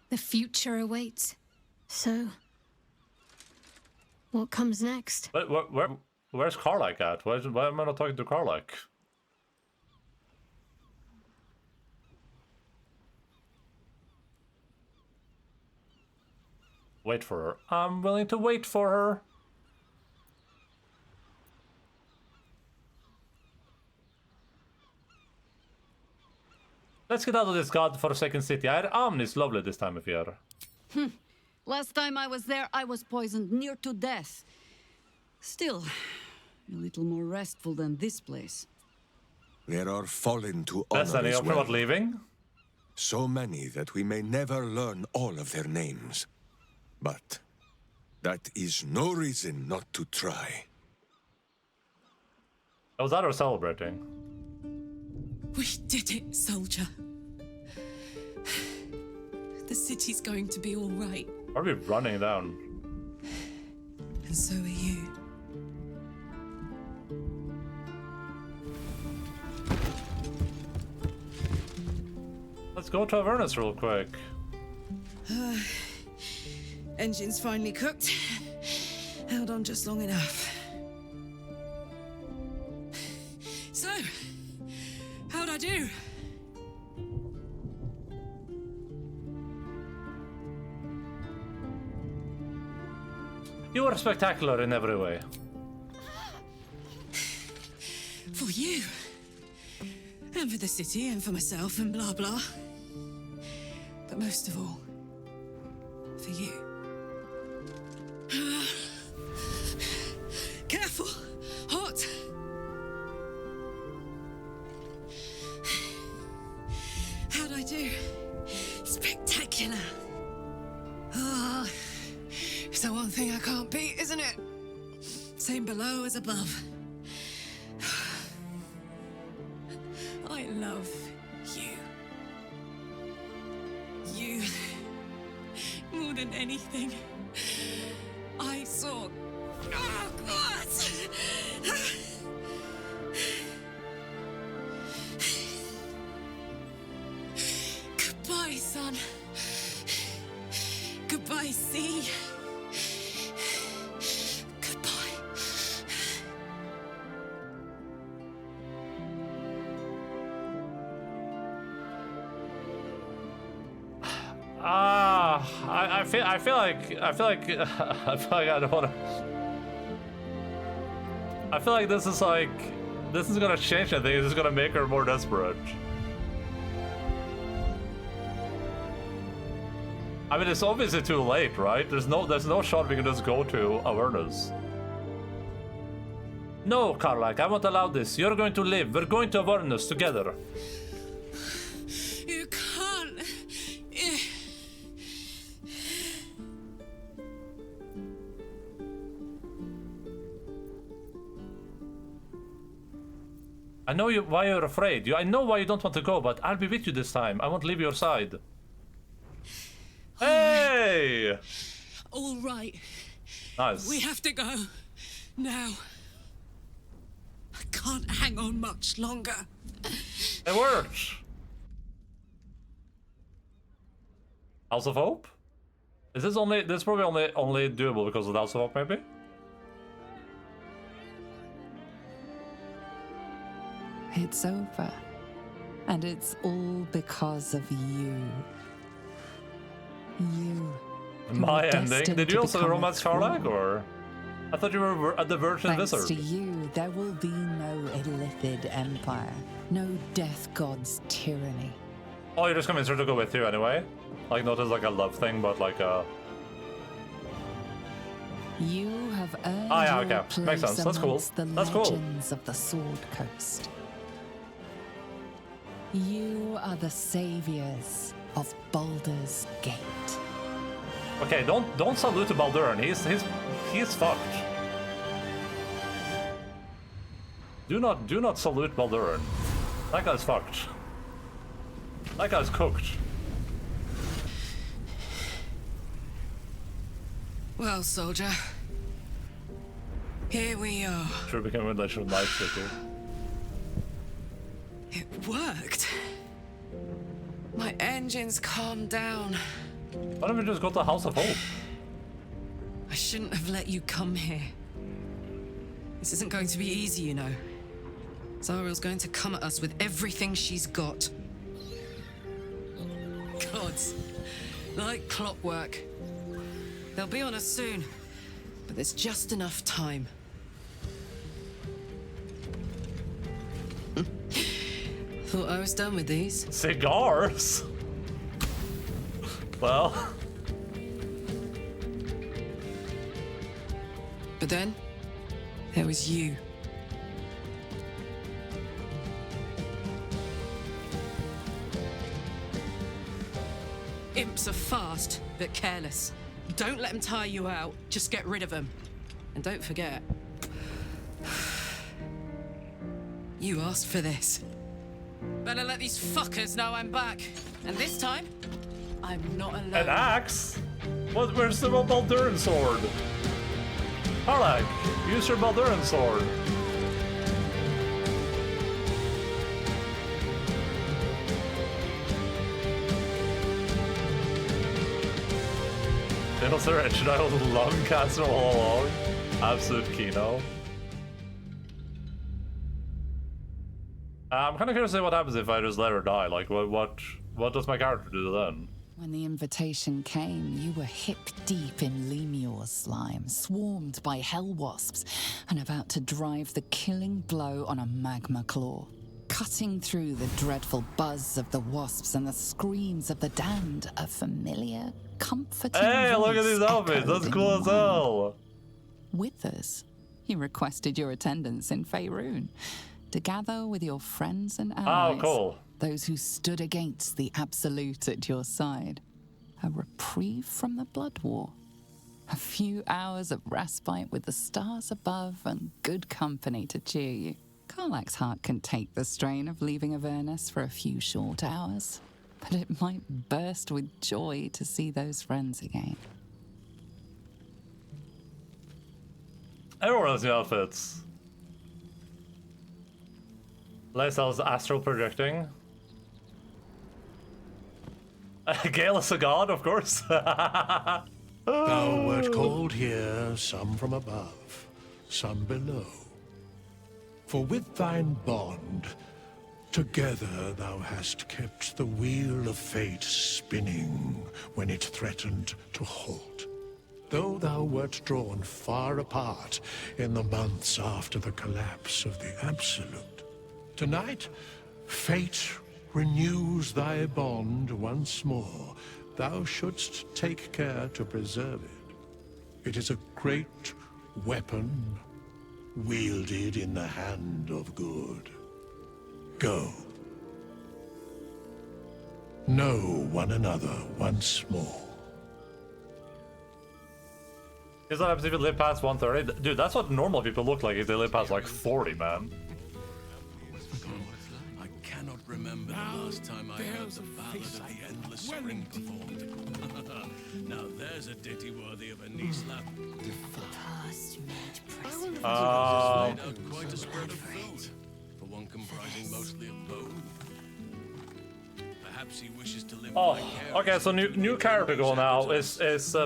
The future awaits. So, what comes next? But where's Karlak at? Why am I not talking to Karlak? Wait for her. I'm willing to wait for her. Let's get out of this godforsaken city. Amn is lovely this time of year. Last time I was there, I was poisoned near to death. Still, a little more restful than this place. There are fallen to honor That's any as option well. about leaving? So many that we may never learn all of their names. But that is no reason not to try. Was that or celebrating? We did it, soldier. The city's going to be all right. Are we running down? And so are you. Let's go to Avernus real quick. Engine's finally cooked. Held on just long enough. So, how'd I do? You were spectacular in every way. For you. And for the city and for myself and blah blah. But most of all, for you. Careful! Hot! How'd I do? Spectacular! Ah, it's the one thing I can't beat, isn't it? Same below as above. I love you. You. More than anything. I saw. Oh, God! Goodbye, son. Goodbye, sea. Goodbye. I feel like I don't wanna. I feel like this is gonna change anything. It's just gonna make her more desperate. I mean, it's obviously too late, right? There's no shot we can just go to Avernus. No, Karlak, I won't allow this. You're going to live. We're going to Avernus together. You can't. I know why you're afraid. I know why you don't want to go, but I'll be with you this time. I won't leave your side. Hey! All right. Nice. We have to go. Now. I can't hang on much longer. It worked. House of Hope? Is this only? This is probably only doable because of the House of Hope, maybe. It's over. And it's all because of you. You. My ending. destined Did you to also become a romance Karlak, thrall. or? I thought you were at the Virgin Thanks Wizard. to you, there will be no Illithid Empire, no Death God's tyranny. Oh, you're just convinced her to go with you anyway? Like, not as like a love thing, but like a... You have earned Ah, yeah, your okay. place Makes sense. That's cool. amongst the That's cool. legends of the Sword Coast. You are the saviors of Baldur's Gate. Okay, don't salute to Baldur. He's fucked. Do not salute Baldur. That guy's fucked. That guy's cooked. Well, soldier. Here we are. Sure became a relation with Night City. It worked. My engines calmed down. Why don't we just go to the House of Hope? I shouldn't have let you come here. This isn't going to be easy, you know. Zariel's going to come at us with everything she's got. Gods, like clockwork. They'll be on us soon, but there's just enough time. Thought I was done with these. Cigars? Well... But then, there was you. Imps are fast, but careless. Don't let them tire you out, just get rid of them. And don't forget, you asked for this. Better let these fuckers know I'm back. And this time, I'm not alone. An axe? What? Where's the Balduran sword? Harlag, use your Balduran sword. Fatal Sir, should I hold Longcaster all along? Absolute Kino. I'm kind of curious to see what happens if I just let her die. Like, what does my character do then? When the invitation came, you were hip deep in Lemure slime, swarmed by hell wasps, and about to drive the killing blow on a magma claw. Cutting through the dreadful buzz of the wasps and the screams of the damned, a familiar, comforting Hey, look at voice these outfits! echoed That's in cool your as mind. hell! With us, he requested your attendance in Faerun to gather with your friends and allies. Oh, cool. Those who stood against the Absolute at your side. A reprieve from the Blood War. A few hours of respite with the stars above and good company to cheer you. Karlach's heart can take the strain of leaving Avernus for a few short hours, but it might burst with joy to see those friends again. Everyone has new outfits. Lysel's astral projecting. Gale is a god, of course. Thou wert called here, some from above, some below. For with thine bond, together thou hast kept the wheel of fate spinning when it threatened to halt. Though thou wert drawn far apart in the months after the collapse of the Absolute, tonight, fate renews thy bond once more. Thou shouldst take care to preserve it. It is a great weapon, wielded in the hand of good. Go. Know one another once more. Is that happens if you live past 130? Dude, that's what normal people look like if they live past like 40, man. I cannot remember the last time I heard the ballad of the endless spring performed. Now there's a ditty worthy of a knee slap. Made out quite a spread of food, for one comprising mostly of bone. Perhaps he wishes to live Oh, vicariously. okay, so new character goal now is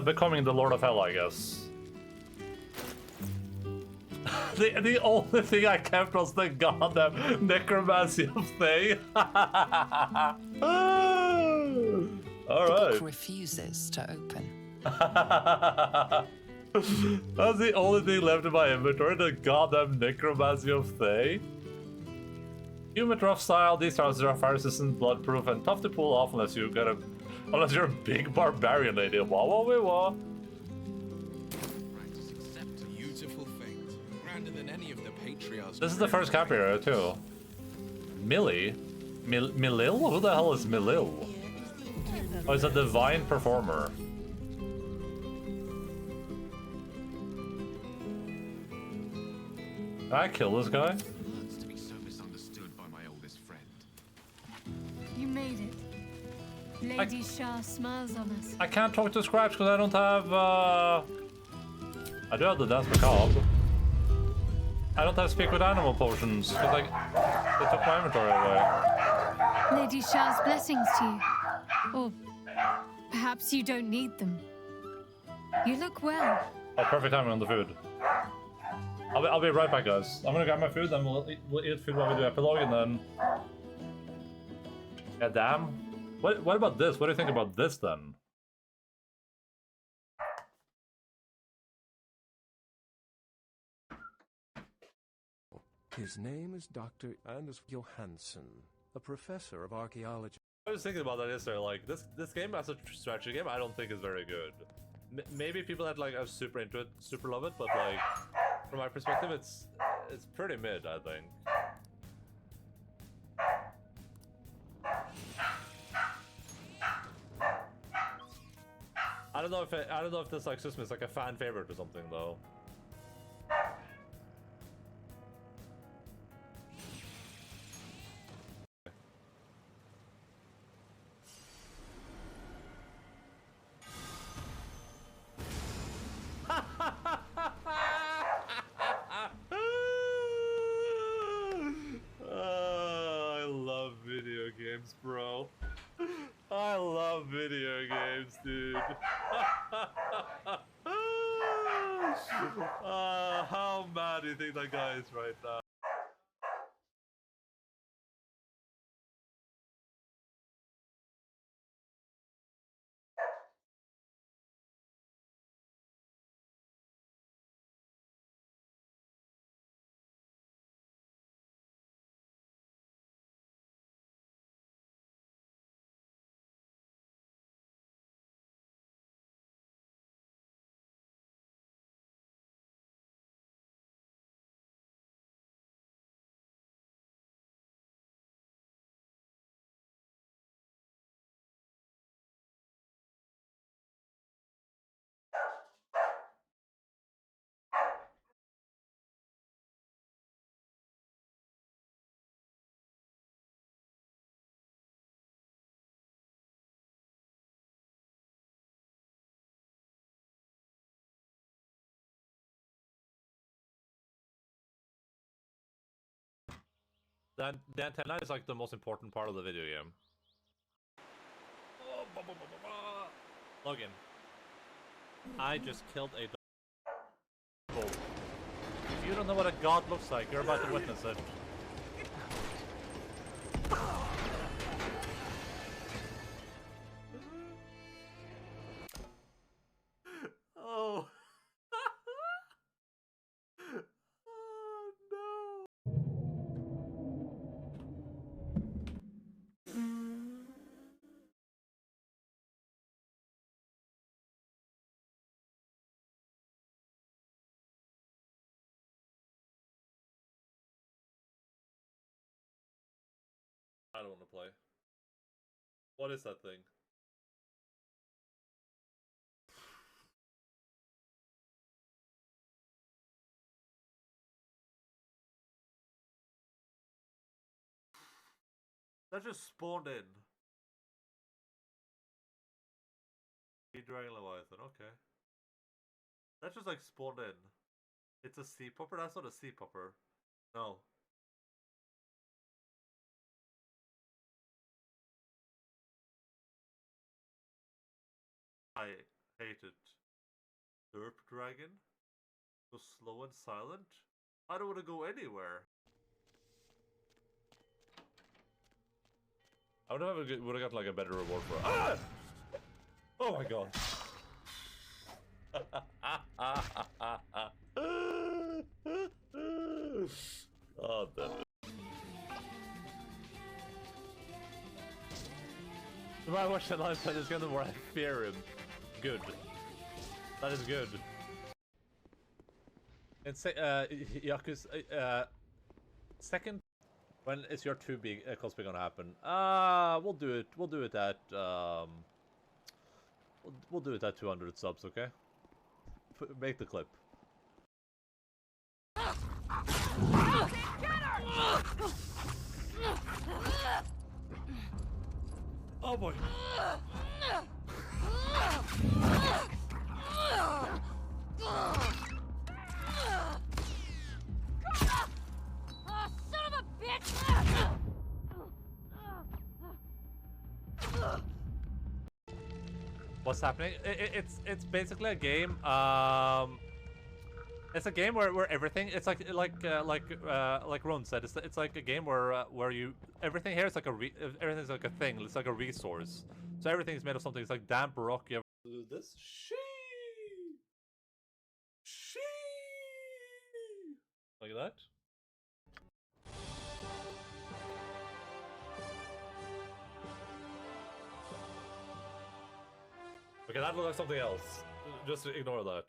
becoming the Lord of Hell, I guess. The only thing I kept was the goddamn necromancy of thing. Alright. Book refuses to open. That's the only thing left in my inventory, the goddamn necromancy of Thay. Human rough style, these stars are fire resistant, bloodproof, and tough to pull off unless you're a big barbarian lady. Wah wah wah wah. Beautiful fate, grander than any of the patriarchs. This is the first cap area too. Millie? Milil? Who the hell is Milil? Oh, it's a divine performer. Can I kill this guy? To be so misunderstood by my oldest friend. You made it. Lady Shah smiles on us. I can't talk to Scraps because I don't have, I do have the Dance Macabre. I don't have Speak with Animal potions because they took my inventory away. Lady Shah's blessings to you. Or Perhaps you don't need them. You look well. Oh, perfect timing on the food. I'll be right back, guys. I'm gonna grab my food, and we'll eat food while we do epilogue, and then... Yeah, damn. What about this? What do you think about this, then? His name is Dr. Anders Johansson, a professor of archaeology. I was thinking about that yesterday, like, this game as a strategy game I don't think is very good. Maybe people that like are super into it, super love it, but like, from my perspective, it's pretty mid, I think. I don't know if this like system is like a fan favorite or something though. I love video games, bro. I love video games, dude. How mad do you think that guy is right now? The antenna is like the most important part of the video game. Logan, I just killed a dog. If you don't know what a god looks like, you're about to witness it. Oh. Oh no. I don't want to play. What is that thing? That just spawned in. Dragon Leviathan, okay. That just like spawned in. It's a sea popper? That's not a sea popper. No. I hate it. Derp Dragon? So slow and silent? I don't want to go anywhere. I would have got like a better reward for it. Ah! Oh my god. Oh, damn it. The more I watch that live play this game, the more I fear him. Good. That is good. And say, Yaku's, second, when is your 2 big cosplay gonna happen? We'll do it. We'll do it at we'll do it at 200 subs, okay? Make the clip. Oh boy. Son of a bitch! What's happening? It's basically a game. It's a game where everything. It's like Ron said. It's like a game where you everything here is like everything's like a thing. It's like a resource. So everything's made of something. It's like damp rock. You ever do this? Like that. Okay, that looks like something else. Just ignore that.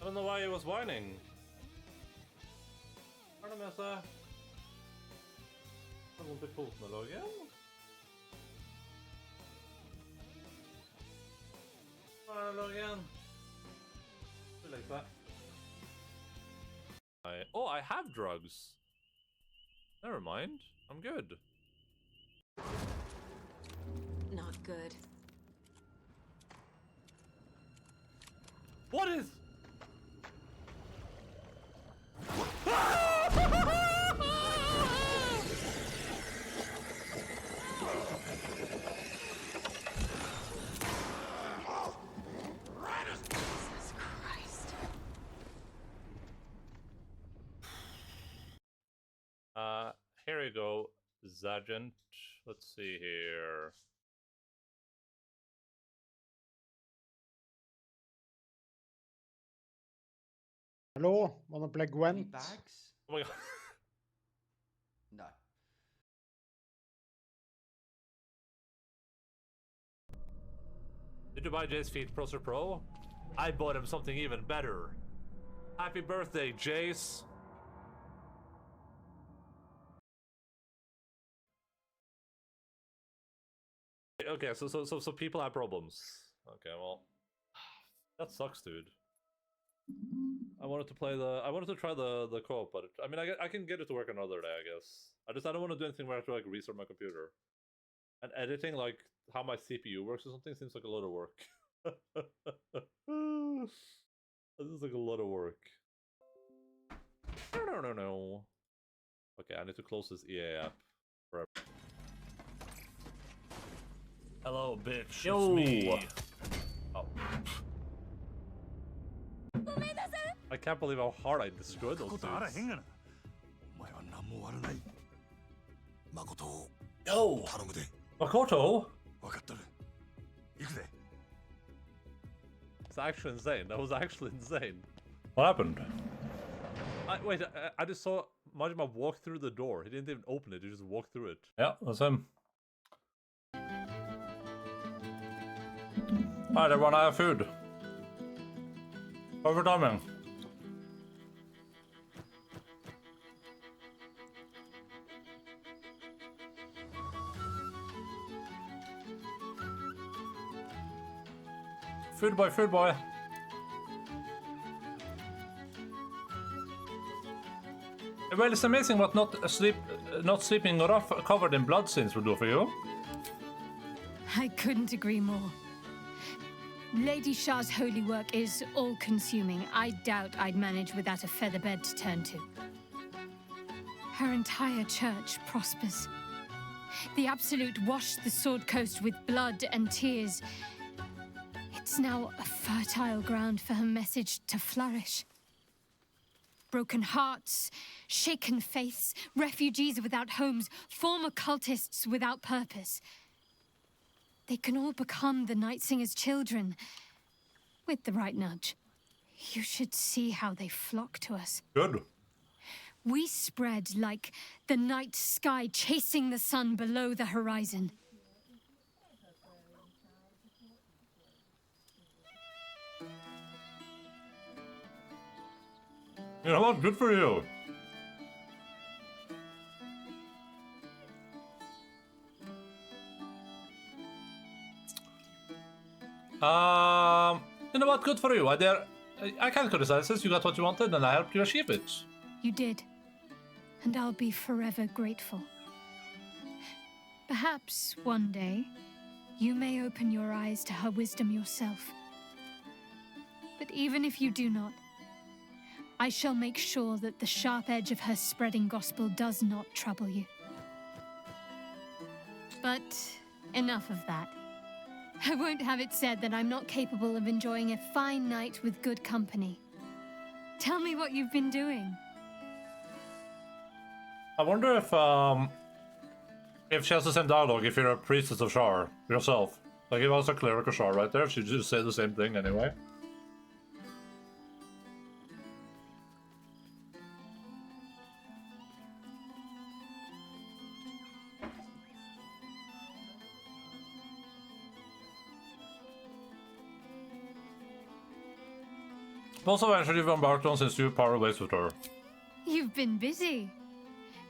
I don't know why he was whining. Hva er det med seg? Har vondt i foten eller noe? Hva er det nå igjen? Like that. Oh, I have drugs. Never mind. I'm good. Not good. What is? Jesus Christ. Here we go, Sergeant. Let's see here. Hello, wanna play Gwent? Bags? Oh my god. No. Did you buy Jay's Feet Procer Pro? I bought him something even better. Happy birthday, Jace. Okay, so people have problems. Okay, well, that sucks, dude. I wanted to try the co-op, but I mean, I can get it to work another day, I guess. I don't want to do anything where I have to like restart my computer. And editing, like how my CPU works or something, seems like a lot of work. This is like a lot of work. No. Okay, I need to close this EA app. Forever. Hello, bitch. Yo. It's me. Oh. I can't believe how hard I destroyed those dudes. Yo! Makoto? It's actually insane. That was actually insane. What happened? Wait, I just saw Majima walk through the door. He didn't even open it, he just walked through it. Yeah, that's him. Alright everyone, I have food. Over timing. Food boy, food boy. Well, it's amazing what not sleeping rough covered in bloodstains will do for you. I couldn't agree more. Lady Shah's holy work is all-consuming. I doubt I'd manage without a featherbed to turn to. Her entire church prospers. The Absolute washed the Sword Coast with blood and tears. It's now a fertile ground for her message to flourish. Broken hearts, shaken faiths, refugees without homes, former cultists without purpose. They can all become the Night Singer's children, with the right nudge. You should see how they flock to us. Good. We spread like the night sky chasing the sun below the horizon. You know what? Good for you. You know what? Good for you. I can't criticize this. You got what you wanted, and I helped you achieve it. You did. And I'll be forever grateful. Perhaps one day, you may open your eyes to her wisdom yourself. But even if you do not, I shall make sure that the sharp edge of her spreading gospel does not trouble you. But enough of that. I won't have it said that I'm not capable of enjoying a fine night with good company. Tell me what you've been doing. I wonder if she has the same dialogue if you're a priestess of Shar yourself. Like if I was a cleric of Shar right there, if she just say the same thing anyway. Also, eventually you've embarked on since you power ways with her. You've been busy.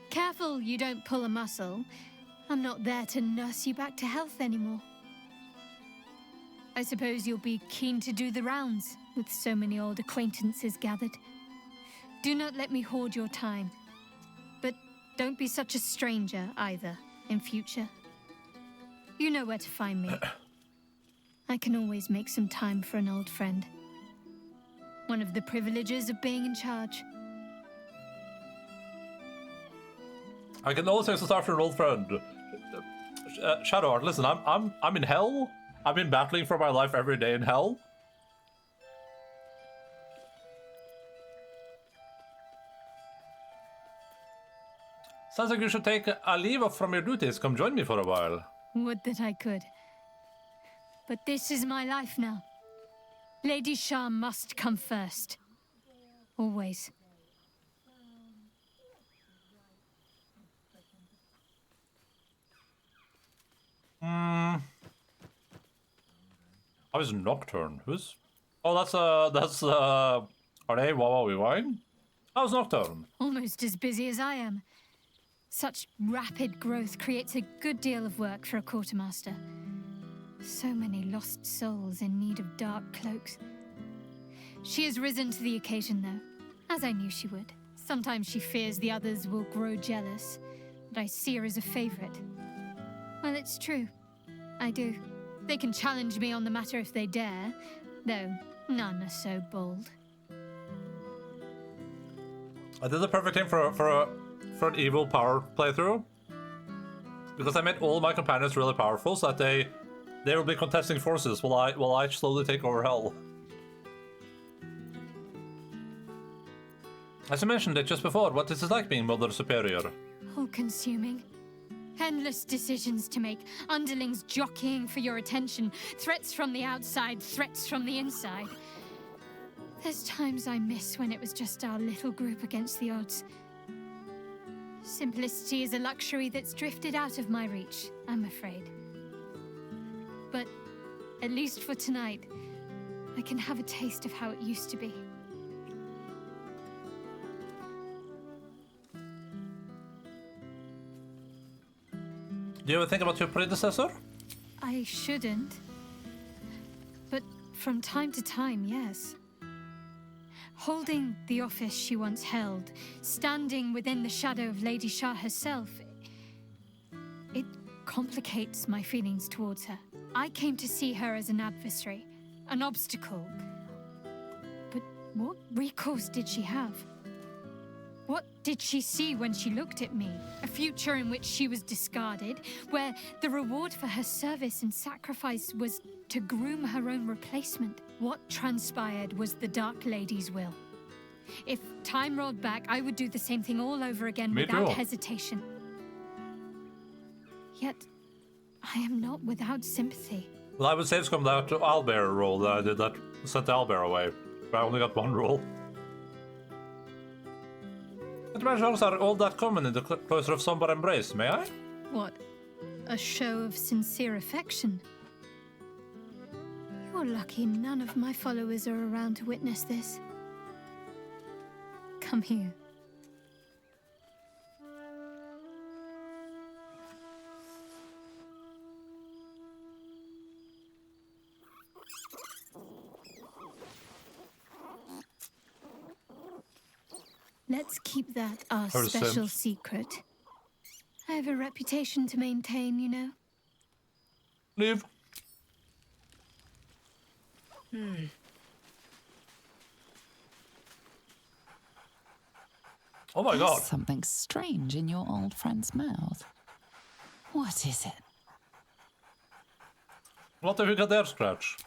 Careful you don't pull a muscle. I'm not there to nurse you back to health anymore. I suppose you'll be keen to do the rounds, with so many old acquaintances gathered. Do not let me hoard your time. But don't be such a stranger, either, in future. You know where to find me. I can always make some time for an old friend. One of the privileges of being in charge. I can always take some time for an old friend. Shadowheart, listen, I'm in hell. I've been battling for my life every day in hell. Sounds like you should take a leave off from your duties. Come join me for a while. Would that I could. But this is my life now. Lady Shar must come first. Always. How is Nocturne? Who's? Oh, that's are they Wawa Wine? How's Nocturne? Almost as busy as I am. Such rapid growth creates a good deal of work for a quartermaster. So many lost souls in need of dark cloaks. She has risen to the occasion, though, as I knew she would. Sometimes she fears the others will grow jealous, but I see her as a favorite. Well, it's true. I do. They can challenge me on the matter if they dare, though none are so bold. I did the perfect thing for an evil power playthrough, because I made all my companions really powerful, so that they will be contesting forces while I slowly take over hell. As I mentioned it just before, what is it like being Mother Superior? All-consuming. Endless decisions to make, underlings jockeying for your attention, threats from the outside, threats from the inside. There's times I miss when it was just our little group against the odds. Simplicity is a luxury that's drifted out of my reach, I'm afraid. But at least for tonight, I can have a taste of how it used to be. Do you ever think about your predecessor? I shouldn't. But from time to time, yes. Holding the office she once held, standing within the shadow of Lady Shar herself, it complicates my feelings towards her. I came to see her as an adversary, an obstacle. But what recourse did she have? What did she see when she looked at me? A future in which she was discarded, where the reward for her service and sacrifice was to groom her own replacement. What transpired was the Dark Lady's will. If time rolled back, I would do the same thing all over again without hesitation. Yet, I am not without sympathy. Well, I would say it's come down to Owlbear roll that I did that sent Owlbear away. But I only got one roll. But marshals are all that common in the cloister of Somber Embrace, may I? What? A show of sincere affection? You're lucky none of my followers are around to witness this. Come here. Let's keep that our special secret. I have a reputation to maintain, you know. Leave. Oh my god. There's something strange in your old friend's mouth. What is it? What have you got there, Scratch?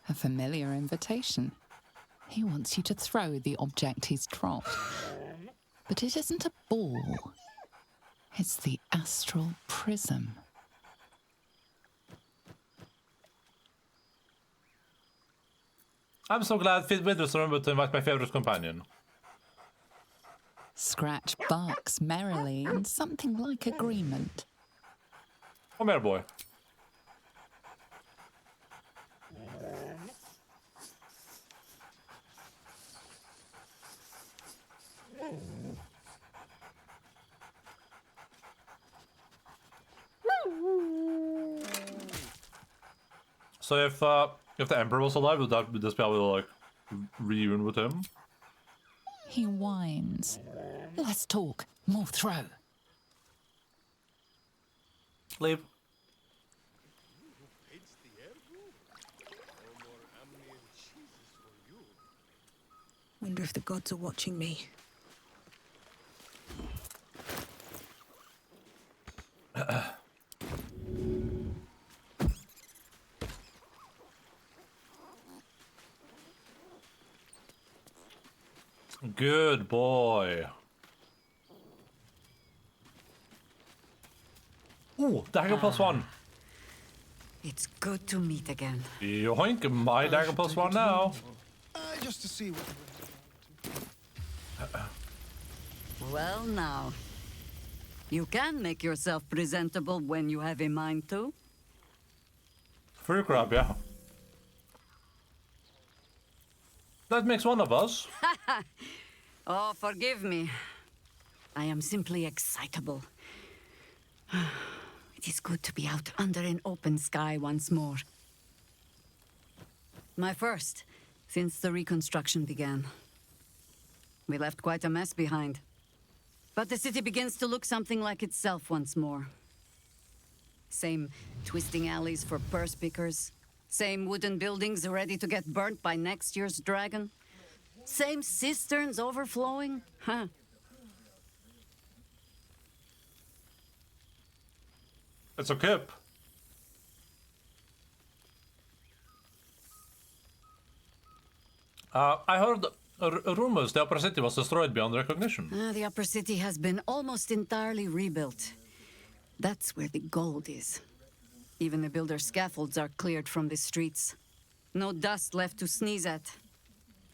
A familiar invitation. He wants you to throw the object he's dropped. But it isn't a ball. It's the astral prism. I'm so glad Withers remembered to invite my favorite companion. Scratch barks merrily in something like agreement. Come here, boy. So if the Emperor was alive, would this probably like reunion with him? He whines. Less talk, more throw. Leave. Wonder if the gods are watching me. Good boy. Ooh, dagger +1. It's good to meet again. Yoink, my dagger +1 now. Just to see what... Well, now. You can make yourself presentable when you have a mind to. Free crab, yeah. That makes one of us. Oh, forgive me. I am simply excitable. It is good to be out under an open sky once more. My first, since the reconstruction began. We left quite a mess behind. But the city begins to look something like itself once more. Same twisting alleys for purse pickers. Same wooden buildings ready to get burnt by next year's dragon. Same cisterns overflowing. Huh. It's a kip. I heard rumors the upper city was destroyed beyond recognition. The upper city has been almost entirely rebuilt. That's where the gold is. Even the builder's scaffolds are cleared from the streets. No dust left to sneeze at.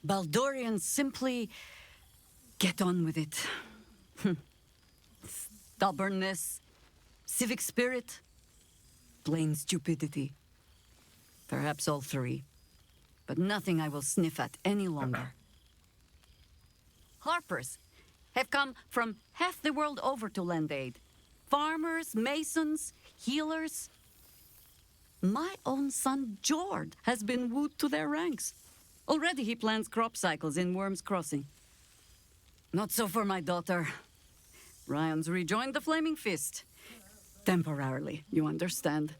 Baldurians simply get on with it. Stubbornness, civic spirit, plain stupidity. Perhaps all three. But nothing I will sniff at any longer. Harpers have come from half the world over to lend aid. Farmers, masons, healers. My own son, Jord, has been wooed to their ranks. Already he plans crop cycles in Worm's Crossing. Not so for my daughter. Ryan's rejoined the Flaming Fist. Temporarily, you understand.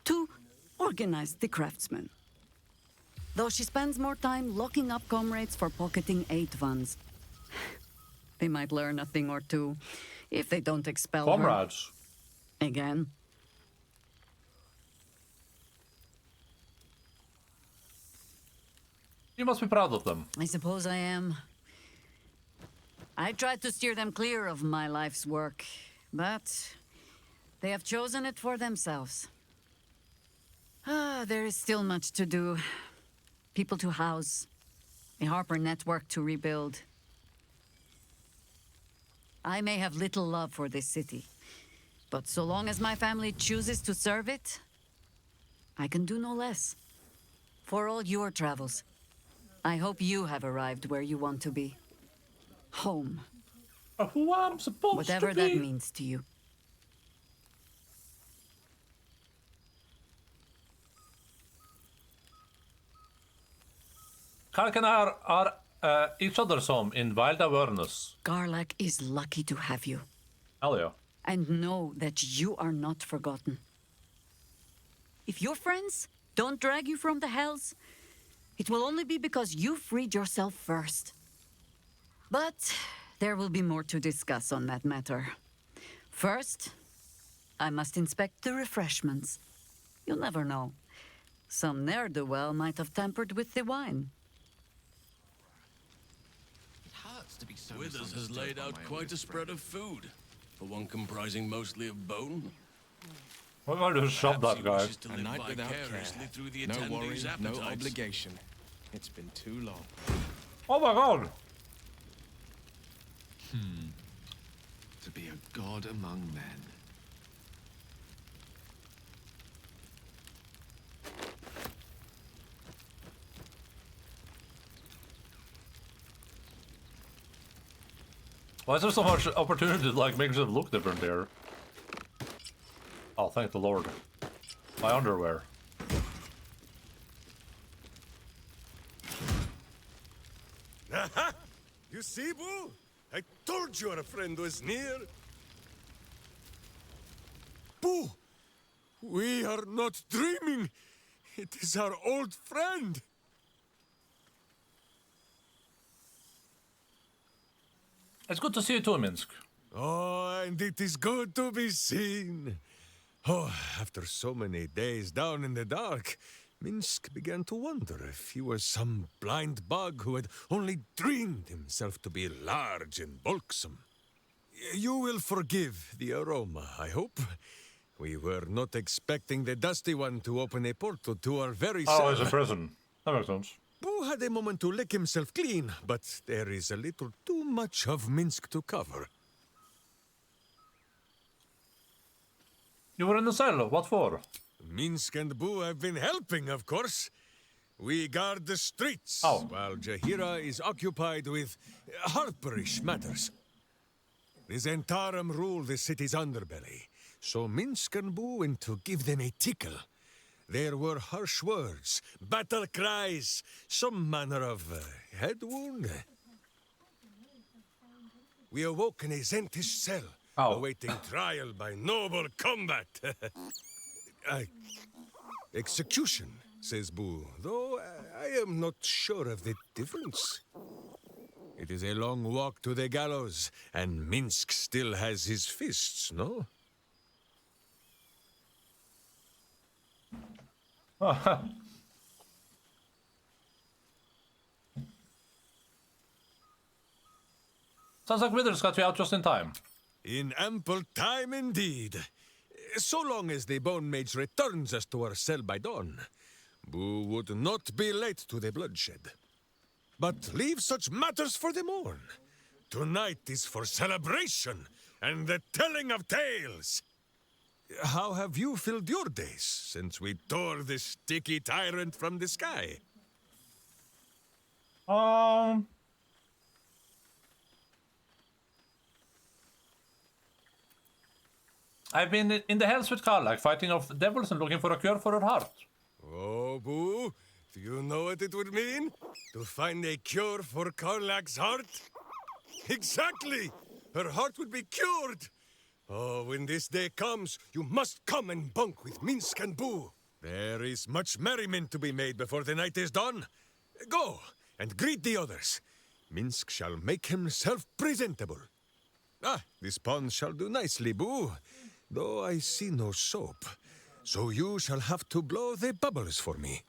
To organize the craftsmen. Though she spends more time locking up comrades for pocketing aid funds. They might learn a thing or two if they don't expel Comrades. her. Again. You must be proud of them. I suppose I am. I tried to steer them clear of my life's work, but they have chosen it for themselves. There is still much to do. People to house. A Harper network to rebuild. I may have little love for this city, but so long as my family chooses to serve it, I can do no less. For all your travels, I hope you have arrived where you want to be. Home. Who I'm supposed Whatever to be. that means to you. Karkan are each other's home in wild awareness. Garlak is lucky to have you. Hell yeah. And know that you are not forgotten. If your friends don't drag you from the hells, it will only be because you freed yourself first. But there will be more to discuss on that matter. First, I must inspect the refreshments. You'll never know. Some ne'er-do-well might have tampered with the wine. Withers has laid out quite a spread of food, for one comprising mostly of bone. Why don't I just shove that guy? A night without care. Through the No worry, attendees' no appetites. obligation. It's been too long. Oh my god! To be a god among men. Why is there so much opportunity to like make it look different here? Oh, thank the Lord. My underwear. Aha! You see, Boo? I told you our friend was near. Boo! We are not dreaming. It is our old friend. It's good to see you too, Minsk. Oh, and it is good to be seen. Oh, after so many days down in the dark, Minsk began to wonder if he was some blind bug who had only dreamed himself to be large and bulksome. You will forgive the aroma, I hope. We were not expecting the Dusty One to open a portal to our very Oh, cell. it's a prison. That makes sense. Boo had a moment to lick himself clean, but there is a little too much of Minsk to cover. You were in the cell. What for? Minsk and Boo have been helping, of course. We guard the streets, while Jahira is occupied with harperish matters. The Zentarum rule the city's underbelly, so Minsk and Boo went to give them a tickle. There were harsh words, battle cries, some manner of head wound. We awoke in a Zentish cell, awaiting trial by noble combat. Execution, says Boo, though I am not sure of the difference. It is a long walk to the gallows, and Minsk still has his fists, no? Sounds like Withers got you out just in time. In ample time indeed. So long as the Bone Mage returns us to our cell by dawn, Boo would not be late to the bloodshed. But leave such matters for the morn. Tonight is for celebration and the telling of tales. How have you filled your days since we tore this sticky tyrant from the sky? I've been in the hells with Karlak, fighting off the devils and looking for a cure for her heart. Oh, Boo, do you know what it would mean? To find a cure for Karlak's heart? Exactly! Her heart would be cured! Oh, when this day comes, you must come and bunk with Minsk and Boo. There is much merriment to be made before the night is done. Go, and greet the others. Minsk shall make himself presentable. Ah, this pond shall do nicely, Boo. Though I see no soap. So you shall have to blow the bubbles for me.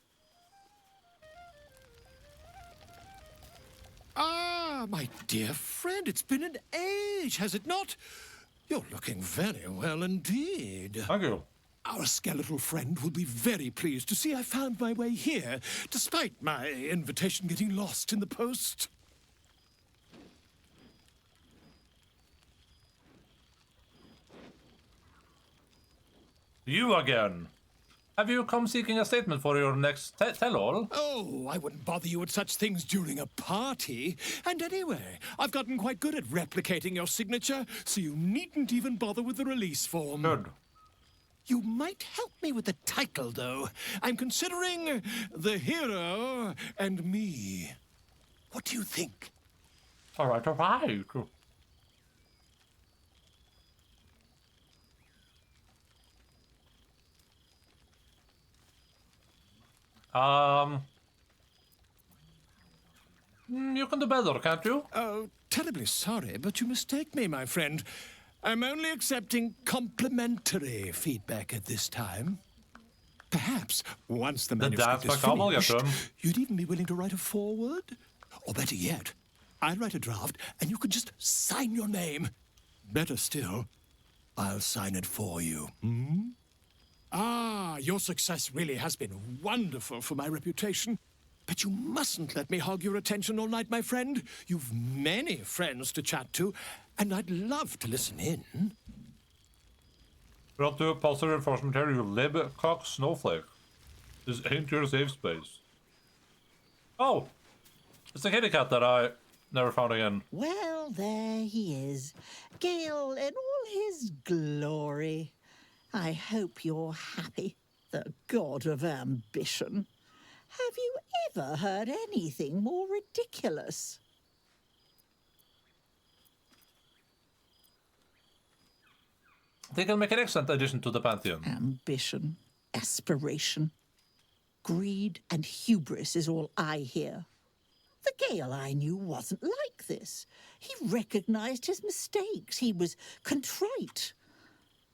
Ah, my dear friend, it's been an age, has it not? You're looking very well indeed. Thank you. Our skeletal friend will be very pleased to see I found my way here, despite my invitation getting lost in the post. You again. Have you come seeking a statement for your next tell-all? Oh, I wouldn't bother you with such things during a party. And anyway, I've gotten quite good at replicating your signature, so you needn't even bother with the release form. Good. You might help me with the title, though. I'm considering The Hero and Me. What do you think? All right, all right. You can do better, can't you? Oh, terribly sorry, but you mistake me, my friend. I'm only accepting complimentary feedback at this time. Perhaps, once the manuscript is finished, you'd even be willing to write a foreword? Or better yet, I'll write a draft and you could just sign your name. Better still, I'll sign it for you. Ah, your success really has been wonderful for my reputation. But you mustn't let me hog your attention all night, my friend. You've many friends to chat to, and I'd love to listen in. Brought to positive reinforcement here, you libcock snowflake. This ain't your safe space. Oh! It's the kitty cat that I never found again. Well, there he is. Gale in all his glory. I hope you're happy, the god of ambition. Have you ever heard anything more ridiculous? They can make an excellent addition to the Pantheon. Ambition, aspiration, greed and hubris is all I hear. The Gale I knew wasn't like this. He recognized his mistakes. He was contrite.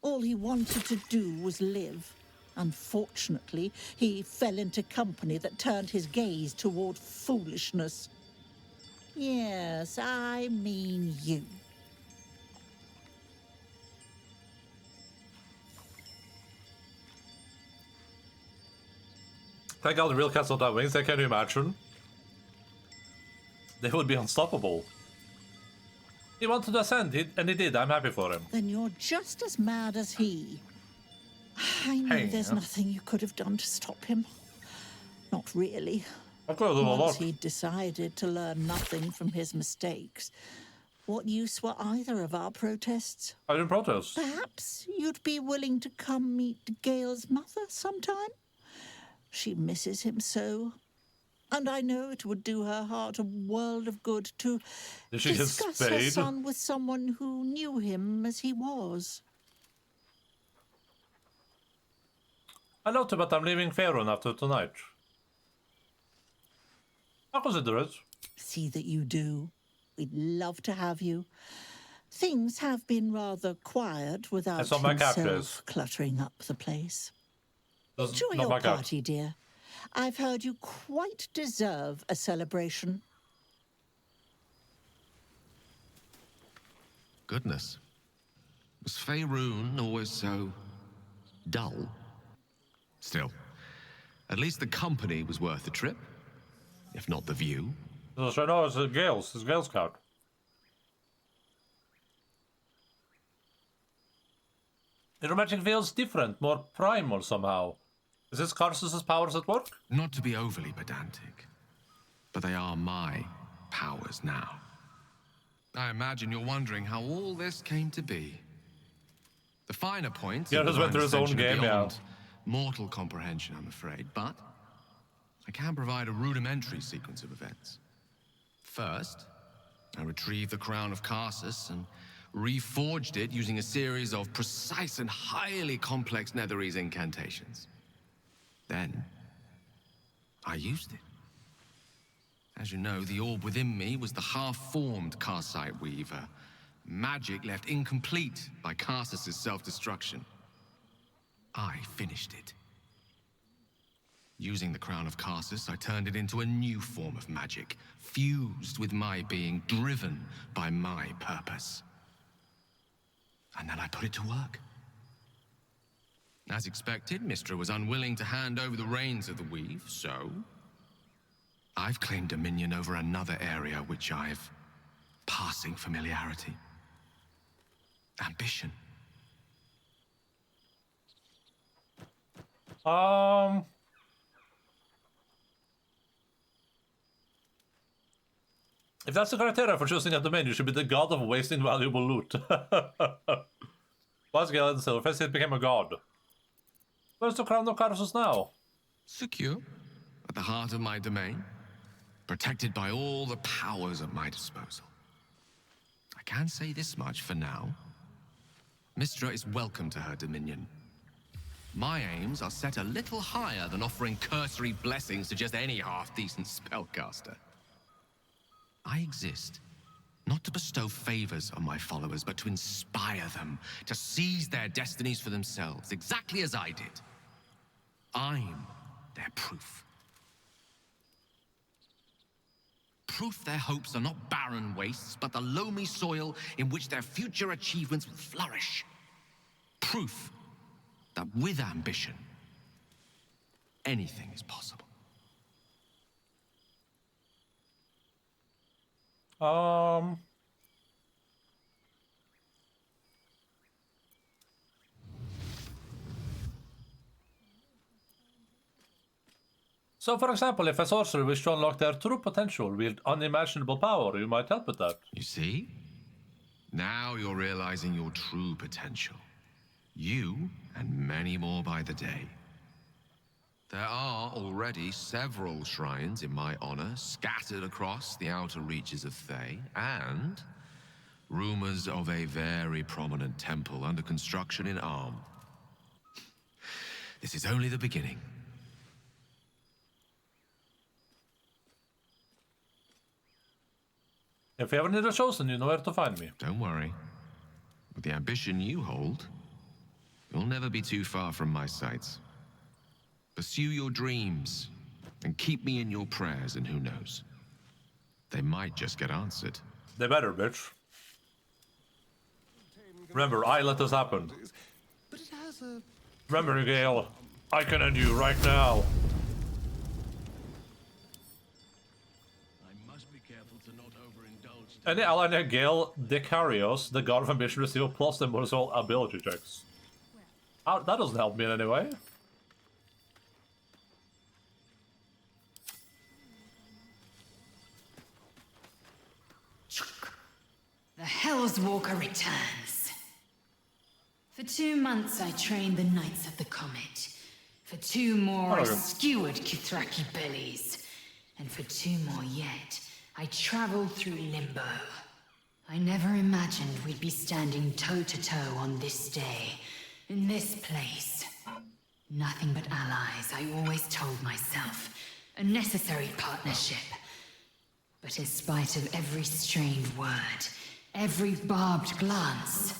All he wanted to do was live. Unfortunately, he fell into company that turned his gaze toward foolishness. Yes, I mean you. Thank God the real cats don't have wings, I can you imagine? They would be unstoppable. He wanted to ascend, and he did. I'm happy for him. Then you're just as mad as he. I know there's nothing you could have done to stop him. Not really. Once he'd decided to learn nothing from his mistakes, what use were either of our protests? I didn't protest. Perhaps you'd be willing to come meet Gale's mother sometime? She misses him so. And I know it would do her heart a world of good to discuss her son with someone who knew him as he was. I'd love to, but I'm leaving Faerun after tonight. I'll consider it. See that you do. We'd love to have you. Things have been rather quiet without himself cluttering up the place. Enjoy your party, dear. I've heard you quite deserve a celebration. Goodness. Was Faerun always so dull? Still, at least the company was worth the trip, if not the view. No, it's Gale's. It's Gale's cat. The magic feels different, more primal somehow. Is this Karsus's powers at work? Not to be overly pedantic, but they are my powers now. I imagine you're wondering how all this came to be. The finer points just went through his own game, mortal comprehension, I'm afraid, but I can provide a rudimentary sequence of events. First, I retrieved the crown of Karsus and reforged it using a series of precise and highly complex Netherese incantations. Then, I used it. As you know, the orb within me was the half-formed Karsite Weaver, magic left incomplete by Karsus' self-destruction. I finished it. Using the crown of Karsus, I turned it into a new form of magic, fused with my being, driven by my purpose. And then I put it to work. As expected, Mystra was unwilling to hand over the reins of the weave, so I've claimed dominion over another area which I've passing familiarity. Ambition. If that's the criteria for choosing a domain, you should be the god of wasting valuable loot. Once Gale and Silverface, it became a god. Where's the crown of Karsus now? Secure, at the heart of my domain, protected by all the powers at my disposal. I can say this much for now. Mystra is welcome to her dominion. My aims are set a little higher than offering cursory blessings to just any half-decent spellcaster. I exist not to bestow favors on my followers, but to inspire them to seize their destinies for themselves, exactly as I did. I'm their proof. Proof their hopes are not barren wastes, but the loamy soil in which their future achievements will flourish. Proof that with ambition, anything is possible. So, for example, if a sorcerer wishes to unlock their true potential, wield unimaginable power, you might help with that. You see? Now you're realizing your true potential. You, and many more by the day. There are already several shrines in my honor scattered across the outer reaches of Thay, and rumors of a very prominent temple under construction in Arm. This is only the beginning. If you ever need a chosen, you know where to find me. Don't worry. With the ambition you hold, you'll never be too far from my sights. Pursue your dreams, and keep me in your prayers, and who knows? They might just get answered. They better, bitch. Remember, I let this happen. But it has a... Remember, Gale, I can end you right now. I must be careful to not overindulge. Any ally named Gale Decarios, the god of ambition, receive plus and bonus all ability checks. That doesn't help me in any way. The Hell's Walker returns. For 2 months I trained the Knights of the Comet. For 2 more I skewered Kithraki bellies. And for 2 more yet, I traveled through Limbo. I never imagined we'd be standing toe-to-toe on this day, in this place. Nothing but allies, I always told myself. A necessary partnership. But in spite of every strained word, every barbed glance,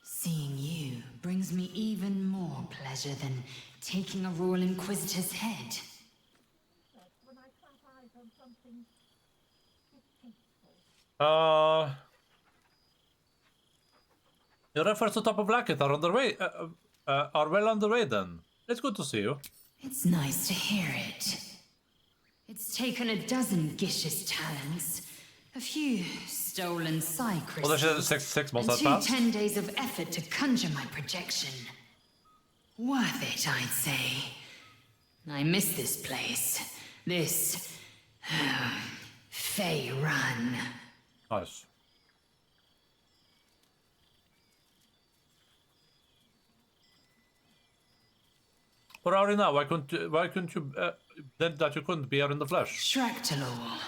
seeing you brings me even more pleasure than taking a Royal Inquisitor's head. Your efforts to top of Blackett are underway. Are well underway then. It's good to see you. It's nice to hear it. It's taken a dozen Gish's talents, a few stolen side crystals, Well, there's 6 months and that 2 passed. 10 days of effort to conjure my projection. Worth it, I'd say. I miss this place. This... Fey Run. Nice. Where are you now? Why couldn't you, then that you couldn't be here in the flesh? Shractalor.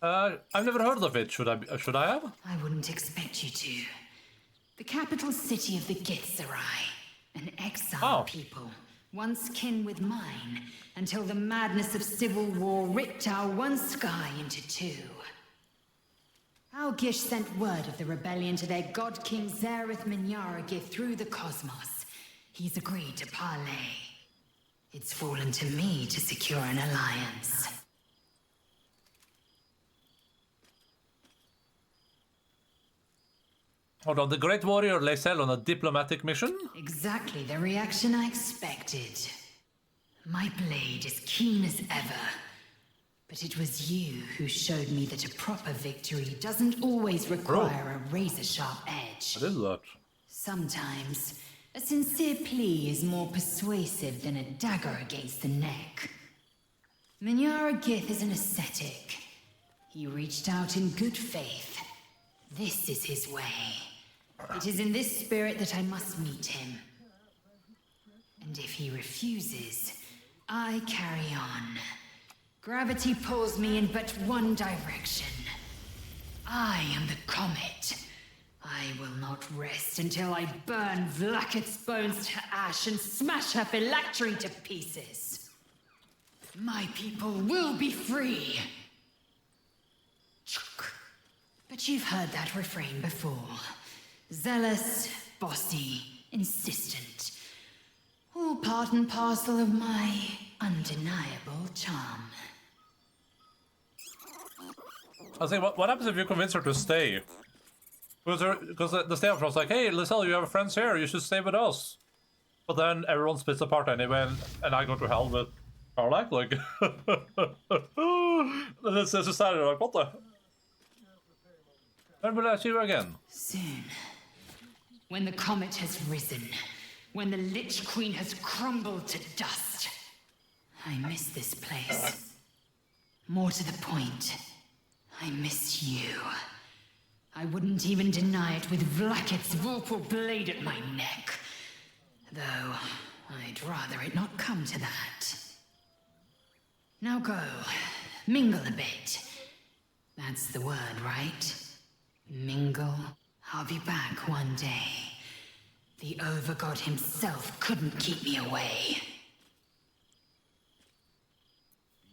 I've never heard of it. Should I have? I wouldn't expect you to. The capital city of the Githzerai. An exiled people, once kin with mine, until the madness of civil war ripped our one sky into 2. Our Gish sent word of the rebellion to their god king Zareth Minyaragith through the cosmos. He's agreed to parley. It's fallen to me to secure an alliance. Hold on, the Great Warrior lays sail on a diplomatic mission? Exactly the reaction I expected. My blade is keen as ever. But it was you who showed me that a proper victory doesn't always require a razor-sharp edge. What is that? Sometimes, a sincere plea is more persuasive than a dagger against the neck. Minyaragith is an ascetic. He reached out in good faith. This is his way. It is in this spirit that I must meet him. And if he refuses, I carry on. Gravity pulls me in but one direction. I am the comet. I will not rest until I burn Vlaakith's bones to ash and smash her phylactery to pieces. My people will be free. But you've heard that refrain before. Zealous, bossy, insistent. All part and parcel of my undeniable charm. I was thinking, what happens if you convince her to stay? Because the stay up was like, hey, Lizelle, you have friends here, you should stay with us. But then everyone splits apart anyway, and I go to hell with Karlach, like... And then society like, what the... When will I see you again? Soon. When the comet has risen. When the Lich Queen has crumbled to dust. I miss this place. More to the point, I miss you. I wouldn't even deny it with Vlaakith's vorpal blade at my neck. Though, I'd rather it not come to that. Now go. Mingle a bit. That's the word, right? Mingle. I'll be back one day. The Overgod himself couldn't keep me away.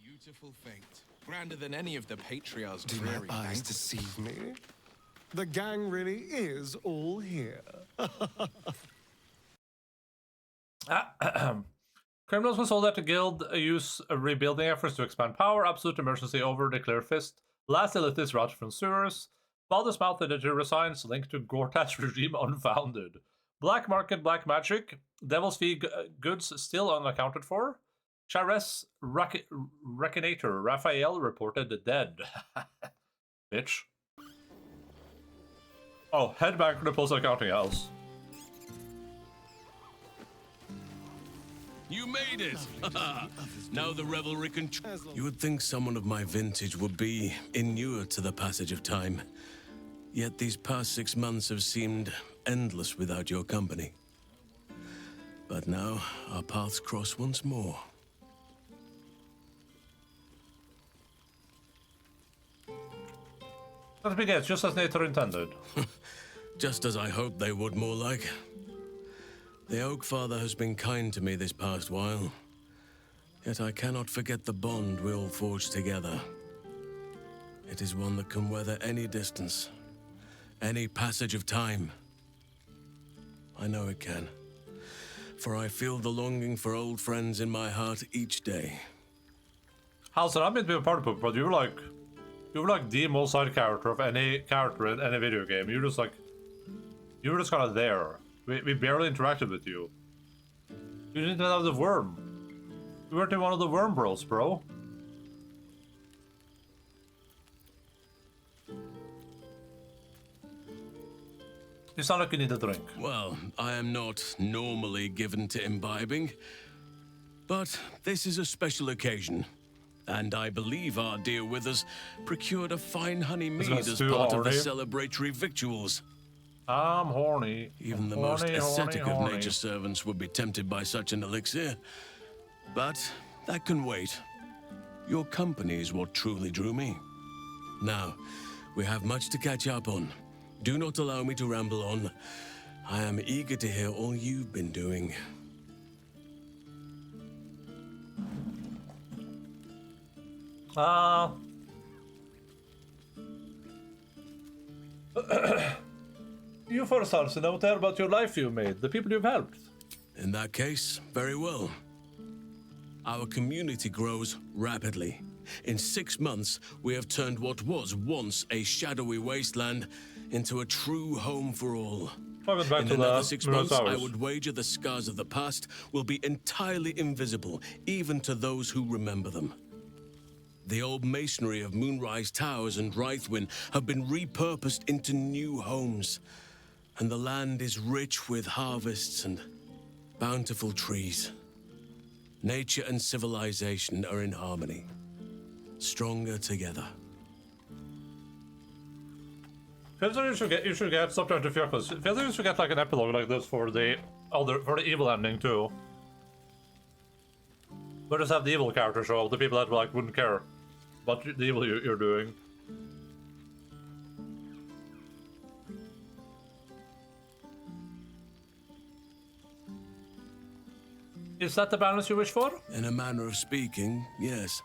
Beautiful fate. Grander than any of the Patriarch's Do my dreary eyes banquets. deceive me? The gang really is all here. Criminals was sold at the guild use rebuilding efforts to expand power, absolute emergency over, declare fist. Last elite is routed from sewers. Baldur's Mouth editor resigns, linked to Gortat's regime unfounded. Black market, black magic. Devil's Fee goods still unaccounted for. Chares Reckonator Raphael reported dead. Bitch. Oh, head banker to post accounting house. You made it! Now the revelry can... You would think someone of my vintage would be inured to the passage of time. Yet these past 6 months have seemed endless without your company. But now, our paths cross once more. Let me guess, just as nature intended. Just as I hoped they would, more like. The Oak Father has been kind to me this past while. Yet I cannot forget the bond we all forged together. It is one that can weather any distance, any passage of time. I know it can, for I feel the longing for old friends in my heart each day. Halson, I meant to be a part of it, but you were like the most side character of any character in any video game. You were just kind of there. We barely interacted with you. You didn't even have the worm. You weren't even one of the worm bros, bro. You sound like you need a drink. Well, I am not normally given to imbibing, but this is a special occasion. And I believe our dear Withers procured a fine honey mead as part of the celebratory victuals. I'm horny. Even the most ascetic of nature's servants would be tempted by such an elixir. But that can wait. Your company is what truly drew me. Now, we have much to catch up on. Do not allow me to ramble on. I am eager to hear all you've been doing. You first, Halson. I want to hear about your life you made, the people you've helped. In that case, very well. Our community grows rapidly. In 6 months, we have turned what was once a shadowy wasteland into a true home for all. In another 6 months, I would wager the scars of the past will be entirely invisible, even to those who remember them. The old masonry of Moonrise Towers and Wraithwin have been repurposed into new homes, and the land is rich with harvests and bountiful trees. Nature and civilization are in harmony, stronger together. Feels like you should get something to Fjökos. Feels like you should get like an epilogue like this for the evil ending too. But just have the evil character show up, the people that like wouldn't care about the evil you're doing. Is that the balance you wish for? In a manner of speaking, yes.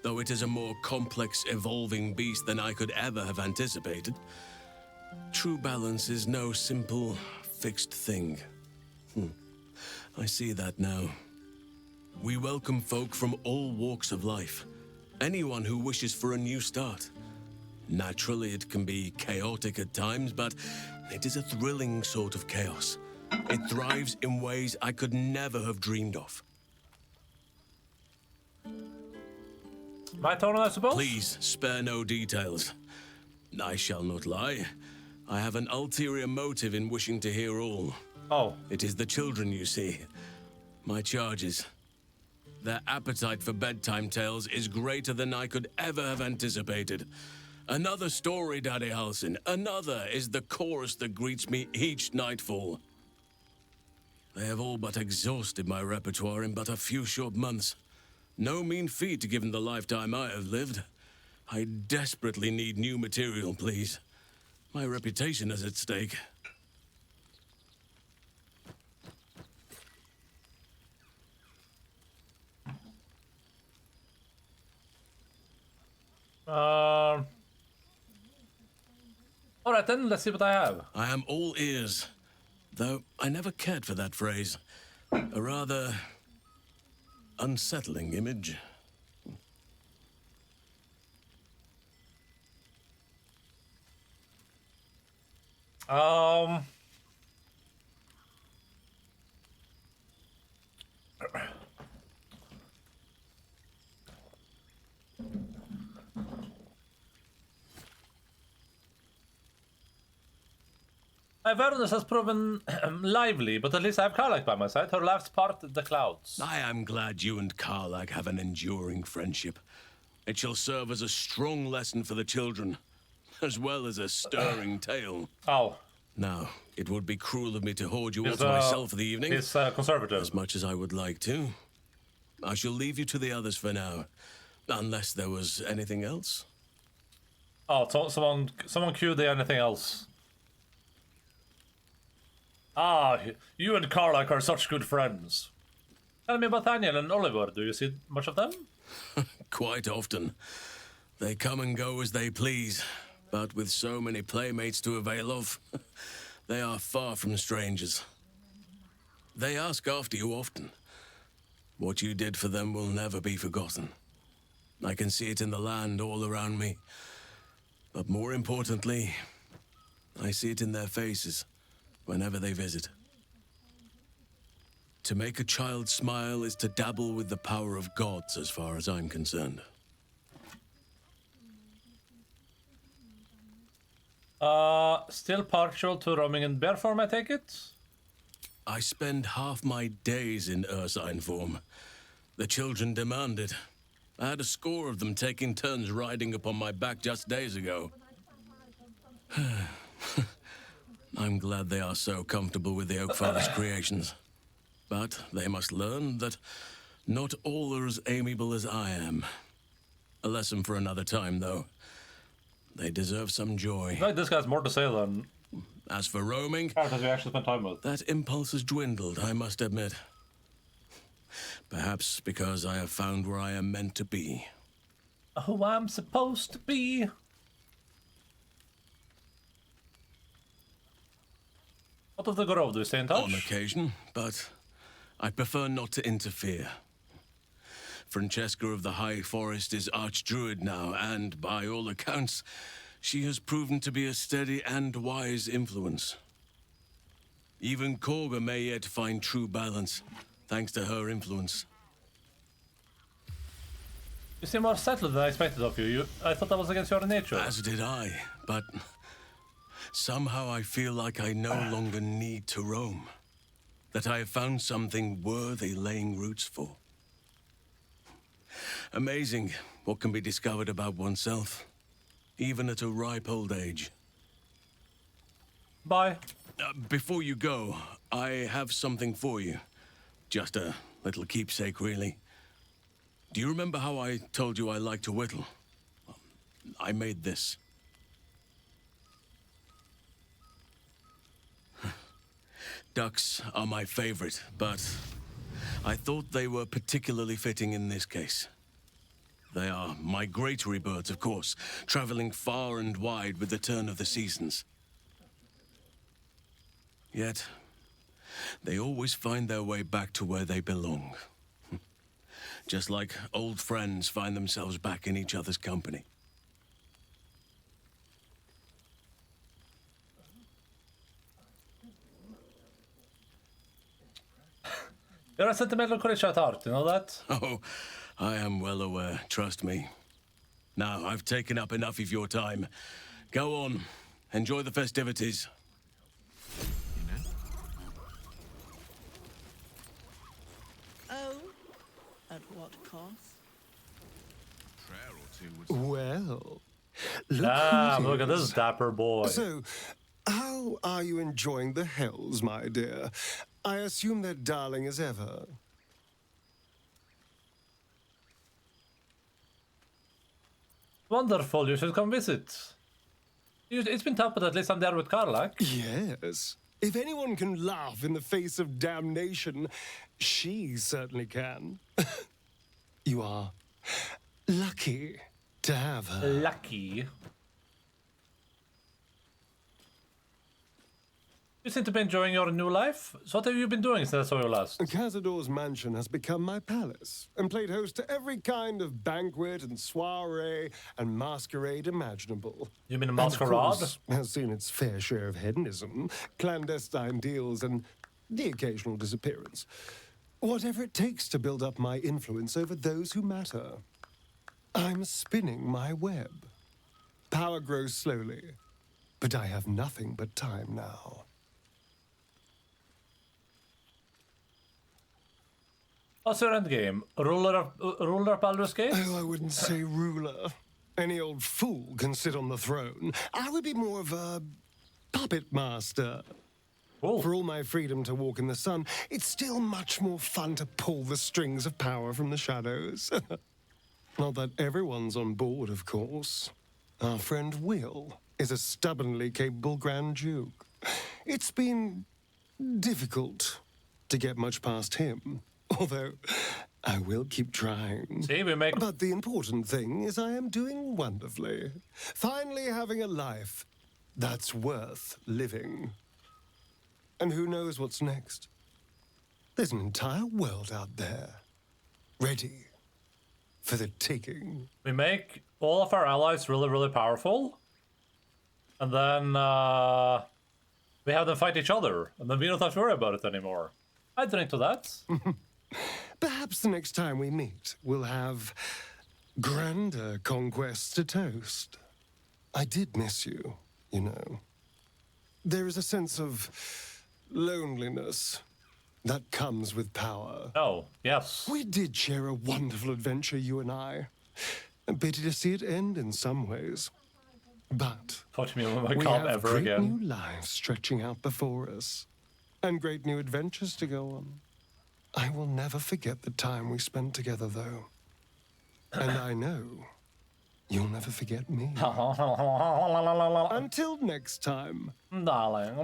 Though it is a more complex, evolving beast than I could ever have anticipated. True balance is no simple, fixed thing. I see that now. We welcome folk from all walks of life. Anyone who wishes for a new start. Naturally, it can be chaotic at times, but it is a thrilling sort of chaos. It thrives in ways I could never have dreamed of. My turn, I suppose? Please, spare no details. I shall not lie. I have an ulterior motive in wishing to hear all. Oh. It is the children, you see. My charges. Their appetite for bedtime tales is greater than I could ever have anticipated. Another story, Daddy Halsin. Another is the chorus that greets me each nightfall. They have all but exhausted my repertoire in but a few short months. No mean feat given the lifetime I have lived. I desperately need new material, please. My reputation is at stake. Alright then, let's see what I have. I am all ears. Though I never cared for that phrase. A rather unsettling image. Avernus has proven lively, but at least I have Karlak by my side. Her laughs part the clouds. I am glad you and Karlak have an enduring friendship. It shall serve as a strong lesson for the children, as well as a stirring tale. Oh. Now, it would be cruel of me to hoard you all to myself for the evening. He's conservative. As much as I would like to. I shall leave you to the others for now. Unless there was anything else. Oh, someone cue the anything else. Ah, you and Karlak are such good friends. Tell me about Daniel and Oliver. Do you see much of them? Quite often. They come and go as they please. But with so many playmates to avail of, they are far from strangers. They ask after you often. What you did for them will never be forgotten. I can see it in the land all around me. But more importantly, I see it in their faces whenever they visit. To make a child smile is to dabble with the power of gods, as far as I'm concerned. Still partial to roaming in bear form, I take it? I spend half my days in ursine form. The children demand it. I had a score of them taking turns riding upon my back just days ago. I'm glad they are so comfortable with the Oakfather's creations. But they must learn that not all are as amiable as I am. A lesson for another time, though. They deserve some joy. I feel like this guy's more to say than... As for roaming... Characters we actually spent time with. That impulse has dwindled, I must admit. Perhaps because I have found where I am meant to be. Who I'm supposed to be. What of the Grove? Do you stay in touch? On occasion, but I prefer not to interfere. Francesca of the High Forest is Archdruid now, and by all accounts, she has proven to be a steady and wise influence. Even Korga may yet find true balance, thanks to her influence. You seem more settled than I expected of you. I thought that was against your nature. As did I, but somehow I feel like I no longer need to roam. That I have found something worthy laying roots for. Amazing what can be discovered about oneself, even at a ripe old age. Bye. Before you go, I have something for you. Just a little keepsake, really. Do you remember how I told you I like to whittle? I made this. Ducks are my favorite, but I thought they were particularly fitting in this case. They are migratory birds, of course, traveling far and wide with the turn of the seasons. Yet, they always find their way back to where they belong. Just like old friends find themselves back in each other's company. You're a sentimental creature at heart, you know that? Oh, I am well aware, trust me. Now, I've taken up enough of your time. Go on, enjoy the festivities. Oh, at what cost? Well, look look at this dapper boy. So, how are you enjoying the hells, my dear? I assume they're darling as ever. Wonderful, you should come visit. It's been tough, but at least I'm there with Karlak. Yes. If anyone can laugh in the face of damnation, she certainly can. You are lucky to have her. Lucky. You seem to be enjoying your new life. So what have you been doing since I saw you last? Cazador's mansion has become my palace, and played host to every kind of banquet and soiree and masquerade imaginable. You mean a masquerade? masquerade? Has seen its fair share of hedonism, clandestine deals, and the occasional disappearance. Whatever it takes to build up my influence over those who matter. I'm spinning my web. Power grows slowly, but I have nothing but time now. What's your endgame? Ruler of Baldur's Gate? Oh, I wouldn't say ruler. Any old fool can sit on the throne. I would be more of a puppet master. Cool. For all my freedom to walk in the sun, it's still much more fun to pull the strings of power from the shadows. Not that everyone's on board, of course. Our friend Will is a stubbornly capable Grand Duke. It's been difficult to get much past him. Although, I will keep trying. See, we make... But the important thing is I am doing wonderfully. Finally having a life that's worth living. And who knows what's next? There's an entire world out there, ready for the taking. We make all of our allies really, really powerful. And then we have them fight each other. And then we don't have to worry about it anymore. I drink to that. Perhaps the next time we meet, we'll have grander conquests to toast. I did miss you, you know. There is a sense of loneliness that comes with power. Oh, yes. We did share a wonderful adventure, you and I. A pity to see it end in some ways. But Touch me with my we cup have ever great again. new lives stretching out before us. And great new adventures to go on. I will never forget the time we spent together, though. And I know you'll never forget me. Until next time. Darling.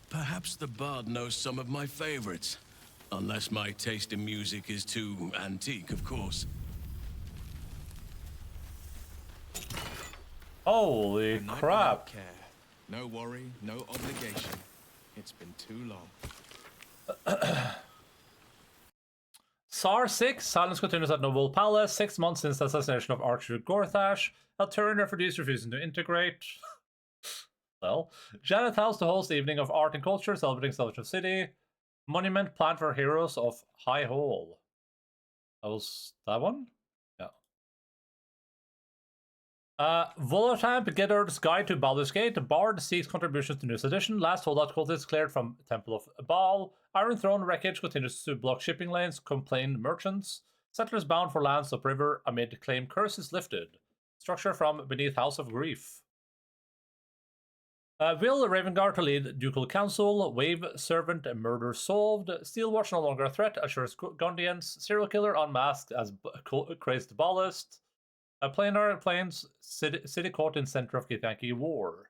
Perhaps the bard knows some of my favorites. Unless my taste in music is too antique, of course. Holy crap. No worry, no obligation. It's been too long. SAR 6, silence continues at Noble Palace, 6 months since the assassination of Archduke Gorthash. Alternate refugees refusing to integrate. Well, Janet House to host the evening of art and culture celebrating Salvation City. Monument planned for heroes of High Hall. That was that one? Volotamp Gedard's Guide to Baldur's Gate. Bard seeks contributions to newest edition. Last holdout cultist cleared from Temple of Baal. Iron Throne wreckage continues to block shipping lanes. Complain merchants. Settlers bound for lands upriver amid claim curses lifted. Structure from beneath House of Grief. Will Ravengard to lead Ducal Council. Wave Servant murder solved. Steelwatch no longer a threat. Assures Gondians. Serial killer unmasked as crazed ballast. Planar Plains, city caught in center of Githyanki war.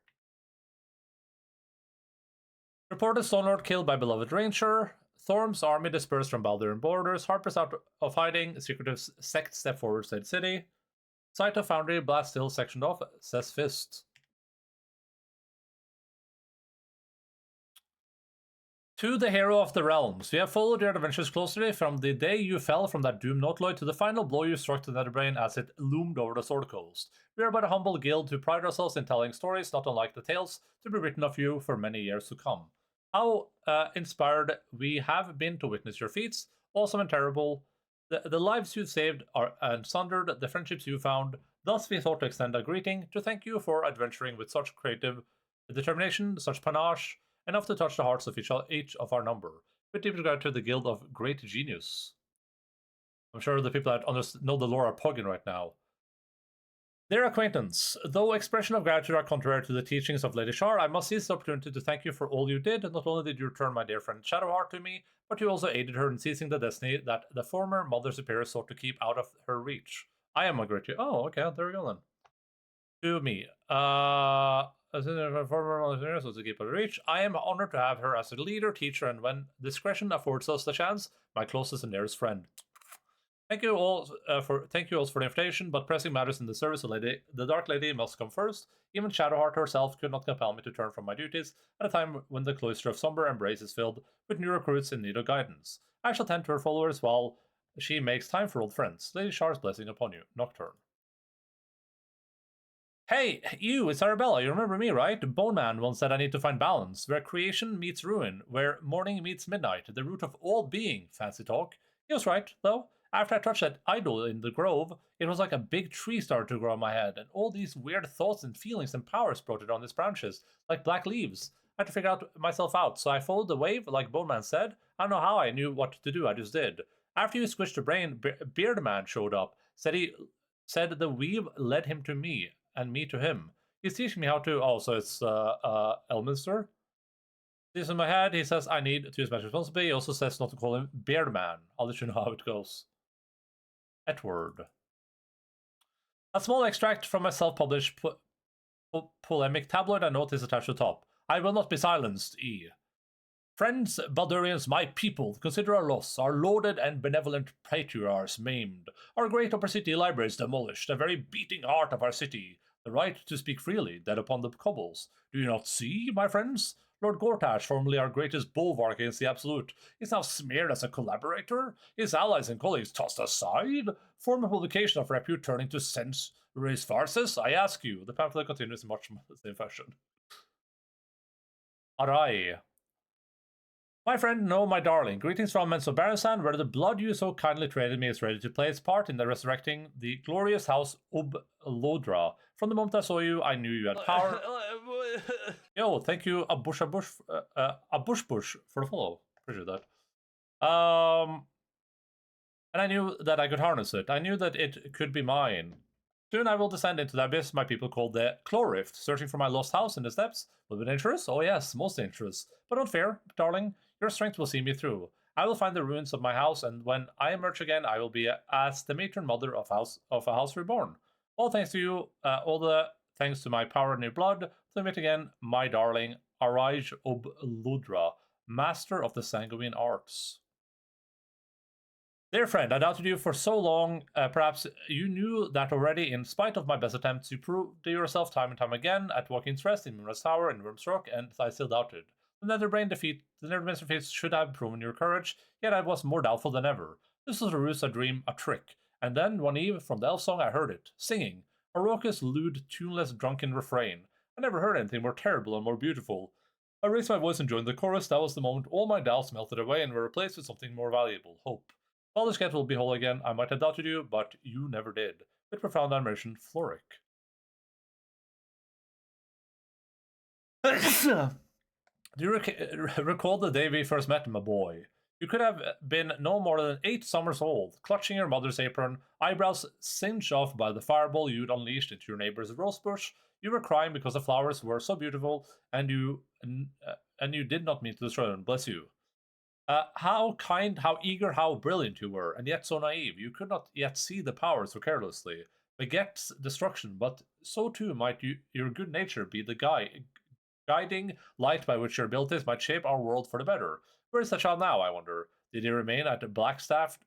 Reported Stonelord killed by beloved ranger. Thorm's army dispersed from Baldur and borders. Harper's out of hiding. Secretive sect step forward, State City. Site of Foundry, Blast Hill sectioned off, says Fist. To the hero of the realms, we have followed your adventures closely from the day you fell from that doomed Nautiloid to the final blow you struck the Netherbrain as it loomed over the Sword Coast. We are but a humble guild who pride ourselves in telling stories not unlike the tales to be written of you for many years to come. How inspired we have been to witness your feats, awesome and terrible, the lives you saved and sundered, the friendships you found. Thus we thought to extend a greeting to thank you for adventuring with such creative determination, such panache, enough to touch the hearts of each of our number. With deep regard to the Guild of Great Genius. I'm sure the people that know the lore are pugging right now. Dear acquaintance, though expression of gratitude are contrary to the teachings of Lady Shar, I must seize the opportunity to thank you for all you did. Not only did you return my dear friend Shadowheart to me, but you also aided her in seizing the destiny that the former Mother Superior sought to keep out of her reach. I am a great... Oh, okay, there we go then. To me. As a former Mother Superior sought to keep out of reach, I am honored to have her as a leader, teacher, and when discretion affords us the chance, my closest and nearest friend. Thank you all for the invitation, but pressing matters in the service of the Dark Lady must come first. Even Shadowheart herself could not compel me to turn from my duties at a time when the cloister of Somber Embrace is filled with new recruits in need of guidance. I shall tend to her followers while she makes time for old friends. Lady Shar's blessing upon you. Nocturne. Hey, you, it's Arabella. You remember me, right? Bone Man once said I need to find balance, where creation meets ruin, where morning meets midnight, the root of all being. Fancy talk. He was right, though. After I touched that idol in the grove, it was like a big tree started to grow in my head, and all these weird thoughts and feelings and powers sprouted on its branches, like black leaves. I had to figure myself out, so I followed the wave, like Bone Man said. I don't know how I knew what to do, I just did. After you switched the brain, Beard Man showed up, said the weave led him to me, and me to him. He's teaching me how to... Oh, so it's Elminster? This in my head, he says I need to use my responsibility. He also says not to call him Beard Man. I'll let you know how it goes. Edward. A small extract from my self-published polemic tabloid I note is attached to the top. I will not be silenced, E. Friends, Baldurians, my people, consider our loss, our lauded and benevolent patriarchs maimed, our great upper city libraries demolished, the very beating heart of our city, the right to speak freely, dead upon the cobbles. Do you not see, my friends? Lord Gortash, formerly our greatest bulwark against the Absolute, is now smeared as a collaborator, his allies and colleagues tossed aside, former publication of repute turning to sense-raised farces. I ask you, the pamphlet continues in much the same fashion. Arai. My friend, no, my darling, greetings from Menso Barasan, where the blood you so kindly traded me is ready to play its part in the resurrecting the glorious house Ub Lodra. From the moment I saw you, I knew you had power. Yo, thank you, a bush for the follow. Appreciate that. And I knew that I could harness it. I knew that it could be mine. Soon I will descend into the abyss my people call the Chlorift, searching for my lost house in the steppes. Will it be dangerous? Oh yes, most dangerous. But don't fear, darling. Your strength will see me through. I will find the ruins of my house, and when I emerge again, I will be as the matron mother of a house reborn. All thanks to you, all the thanks to my power and new blood. To meet again, my darling, Araj Ob Ludra, master of the sanguine arts. Dear friend, I doubted you for so long. Perhaps you knew that already. In spite of my best attempts, you proved to yourself time and time again at Walking's Rest, in Moonrise Tower, in Wormsrock, and I still doubted. The Netherbrain defeat should have proven your courage, yet I was more doubtful than ever. This was a ruse, a dream, a trick. And then, one eve, from the elf song I heard it, singing, a raucous, lewd, tuneless, drunken refrain. I never heard anything more terrible and more beautiful. I raised my voice and joined the chorus. That was the moment all my doubts melted away and were replaced with something more valuable, hope. Baldur's Gate will be whole again. I might have doubted you, but you never did. With profound admiration, Floric. Do you recall the day we first met, my boy? You could have been no more than 8 summers old, clutching your mother's apron, eyebrows singed off by the fireball you'd unleashed into your neighbor's rosebush. You were crying because the flowers were so beautiful, and you did not mean to destroy them. Bless you. How kind, how eager, how brilliant you were, and yet so naive. You could not yet see the power so carelessly. Begets destruction, but so too might your good nature be the guiding light by which your abilities might shape our world for the better. Where is the child now, I wonder? Did he remain at Blackstaff,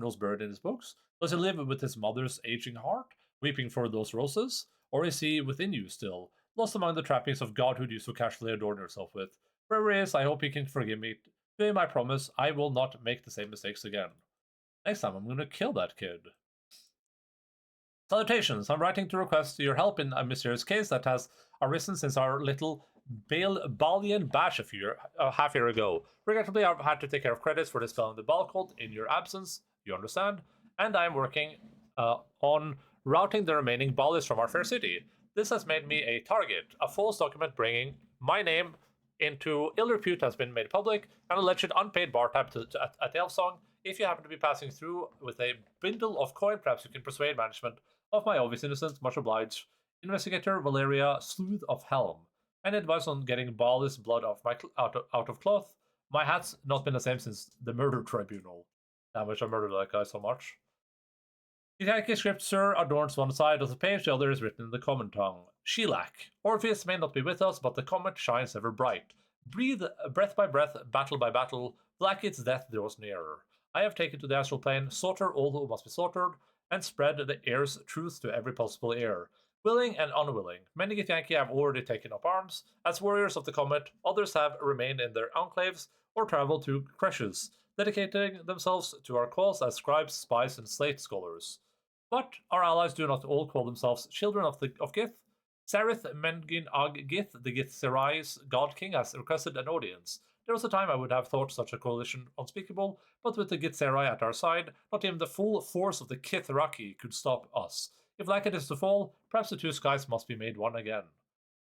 nose buried in his books? Does he live with his mother's aging heart, weeping for those roses? Or is he within you still, lost among the trappings of godhood you so casually adorn yourself with? Wherever he is, I hope he can forgive me. To him I promise I will not make the same mistakes again. Next time I'm gonna kill that kid. Salutations, I'm writing to request your help in a mysterious case that has arisen since our little Balian bash half year ago. Regrettably, I've had to take care of credits for dispelling the Bal cult in your absence, you understand, and I'm working on routing the remaining Balis from our fair city. This has made me a target. A false document bringing my name into ill repute has been made public, and alleged unpaid bar tab at Elfsong. If you happen to be passing through with a bindle of coin, perhaps you can persuade management of my obvious innocence. Much obliged. Investigator Valeria Sleuth of Helm. Any advice on getting Balis blood off my out of cloth? My hat's not been the same since the murder tribunal. I wish I murdered that guy so much. The Yankee script, sir, adorns one side of the page, the other is written in the common tongue. Shellac. Orpheus may not be with us, but the comet shines ever bright. Breathe, breath by breath, battle by battle, Blackhead's death draws nearer. I have taken to the astral plane, slaughter all who must be slaughtered, and spread the air's truth to every possible ear. Willing and unwilling, many Githyanki have already taken up arms. As warriors of the comet, others have remained in their enclaves or traveled to creches, dedicating themselves to our cause as scribes, spies, and slate scholars. But our allies do not all call themselves children of Gith. Sarith Mengin Ag Gith, the Githserai's god king, has requested an audience. There was a time I would have thought such a coalition unspeakable, but with the Githzerai at our side, not even the full force of the Kithraki could stop us. If Lackett is to fall, perhaps the two skies must be made one again.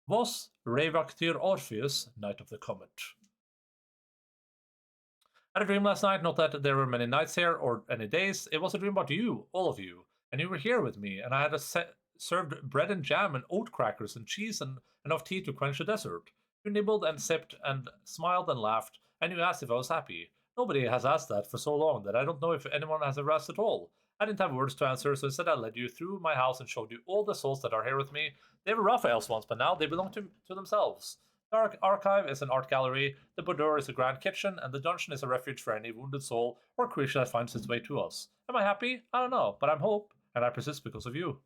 Vos Revaktir Orpheus, Knight of the Comet. I had a dream last night, not that there were many nights here or any days. It was a dream about you, all of you, and you were here with me, and I had served bread and jam and oat crackers and cheese and enough tea to quench the desert. You nibbled and sipped and smiled and laughed, and you asked if I was happy. Nobody has asked that for so long that I don't know if anyone has ever asked at all. I didn't have words to answer, so instead I led you through my house and showed you all the souls that are here with me. They were Raphael's once, but now they belong to themselves. The archive is an art gallery, the boudoir is a grand kitchen, and the dungeon is a refuge for any wounded soul or creature that finds its way to us. Am I happy? I don't know, but I'm hope, and I persist because of you.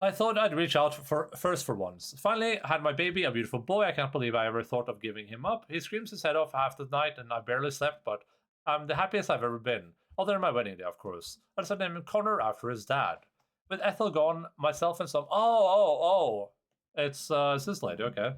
I thought I'd reach out first for once. Finally, I had my baby, a beautiful boy. I can't believe I ever thought of giving him up. He screams his head off half the night, and I barely slept, but I'm the happiest I've ever been. Other than my wedding day, of course. I decided to name him Connor after his dad. With Ethel gone, myself and some... Oh. It's this lady, okay.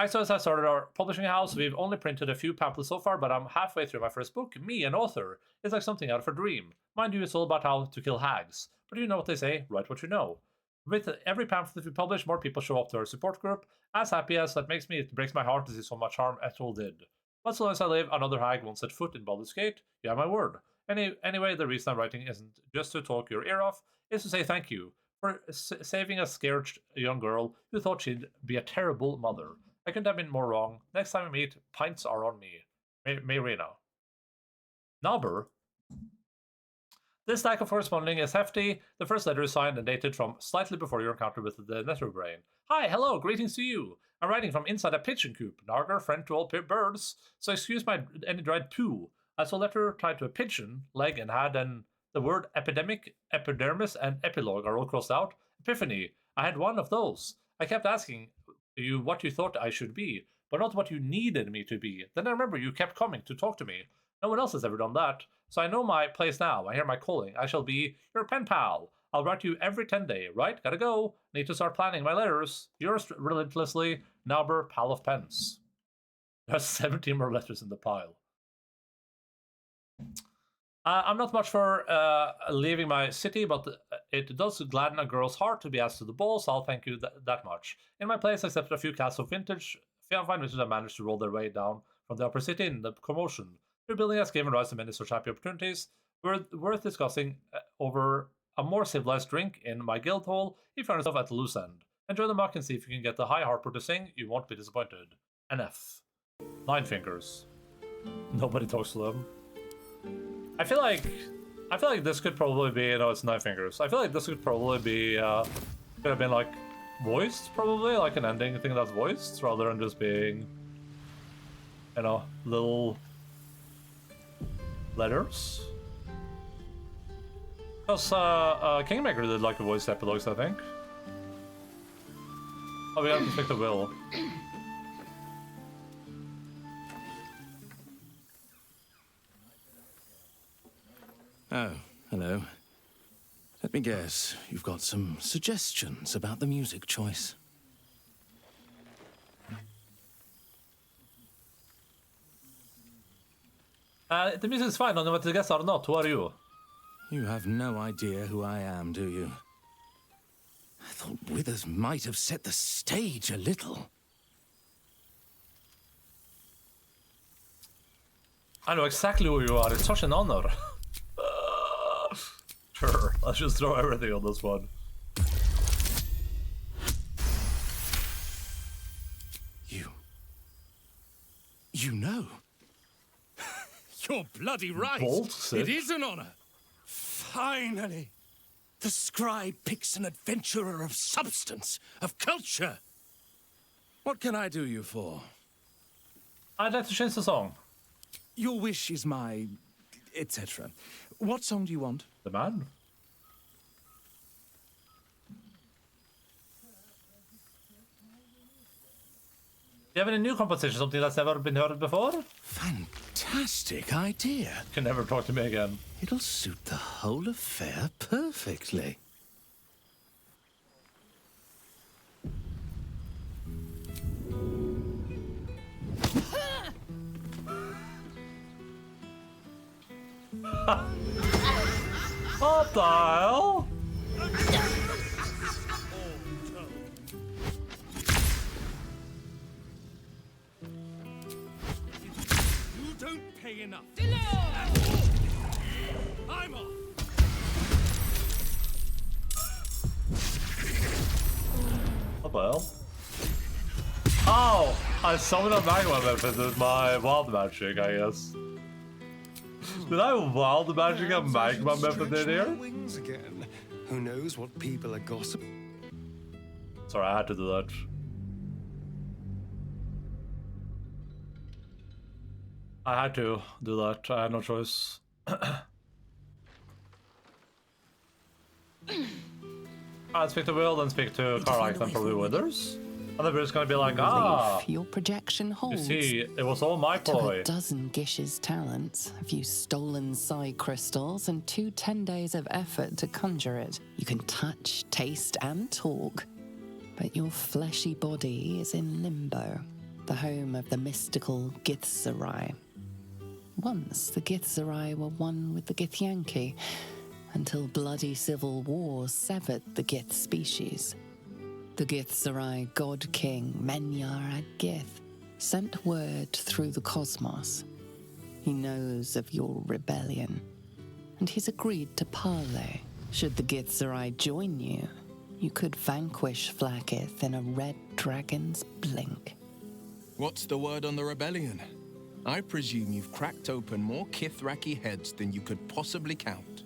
So as I started our publishing house, we've only printed a few pamphlets so far, but I'm halfway through my first book. Me, an author. It's like something out of a dream. Mind you, it's all about how to kill hags. But you know what they say, write what you know. With every pamphlet we publish, more people show up to our support group. As happy as that makes me, it breaks my heart to see so much harm Ethel did. But so long as I live, another hag won't set foot in Baldur's Gate. You have my word. Anyway, the reason I'm writing isn't just to talk your ear off, it's to say thank you for saving a scared young girl who thought she'd be a terrible mother. I couldn't have been more wrong. Next time we meet, pints are on me. Mayrina. Nauber. This stack of corresponding is hefty. The first letter is signed and dated from slightly before your encounter with the Netherbrain. Hi, hello, greetings to you. I'm writing from inside a pigeon coop. Nargar, friend to all birds, so excuse any dried poo. I saw a letter tied to a pigeon, leg and had the word epidemic, epidermis, and epilogue are all crossed out. Epiphany. I had one of those. I kept asking you what you thought I should be, but not what you needed me to be. Then I remember you kept coming to talk to me. No one else has ever done that. So I know my place now. I hear my calling. I shall be your pen pal. I'll write you every 10 day, right? Gotta go. Need to start planning my letters. Yours relentlessly, Nauber, pal of pens. There's 17 more letters in the pile. I'm not much for leaving my city, but it does gladden a girl's heart to be asked to the ball, so I'll thank you that much. In my place, I accepted a few casts of vintage. Fine vintage have managed to roll their way down from the upper city in the commotion. Your building has given rise to many such happy opportunities, worth discussing over a more civilized drink in my guild hall if you find yourself at the loose end. Enjoy the muck and see if you can get the high harper to sing. You won't be disappointed. NF. 9 fingers. Nobody talks to them. I feel like this could probably be, it's 9 fingers. I feel like this could probably be, could have been like voiced, probably, like an ending thing that's voiced, rather than just being, you know, little letters. Because Kingmaker did like the voiced epilogues, I think. Oh, we have to speak to Will. Oh, hello. Let me guess, you've got some suggestions about the music choice. The music's fine, I don't know what to guess or not. Who are you? You have no idea who I am, do you? I thought Withers might have set the stage a little. I know exactly who you are. It's such an honor. Sure, let's just throw everything on this one. You know. You're bloody right. It is an honor. Finally. The scribe picks an adventurer of substance, of culture. What can I do you for? I'd like to change the song. Your wish is my... etc. What song do you want? The man. Do you have any new composition, something that's never been heard before? Fantastic idea. You can never talk to me again. It'll suit the whole affair perfectly. What the hell? You don't pay enough. I'm off. What the hell? Oh! I summoned a magma method with my wild magic, I guess. Did I wild magic a magma method in here? Wings again. Who knows what people are gossiping? Sorry, I had to do that. I had to do that. I had no choice. I'd speak to Will, then speak to Carlac, then probably Withers. And then we're just gonna be like, Your projection you holds. see, it was all my Took ploy. a dozen Gish's talents, a few stolen psi crystals, and 2 10 days of effort to conjure it. You can touch, taste, and talk, but your fleshy body is in limbo, the home of the mystical Githzerai. Once the Githzerai were one with the Githyanki, until bloody civil war severed the Gith species. The Githzerai god king Menyar Ad-Gith sent word through the cosmos. He knows of your rebellion, and he's agreed to parley. Should the Githzerai join you, you could vanquish Flakith in a red dragon's blink. What's the word on the rebellion? I presume you've cracked open more Kithraki heads than you could possibly count.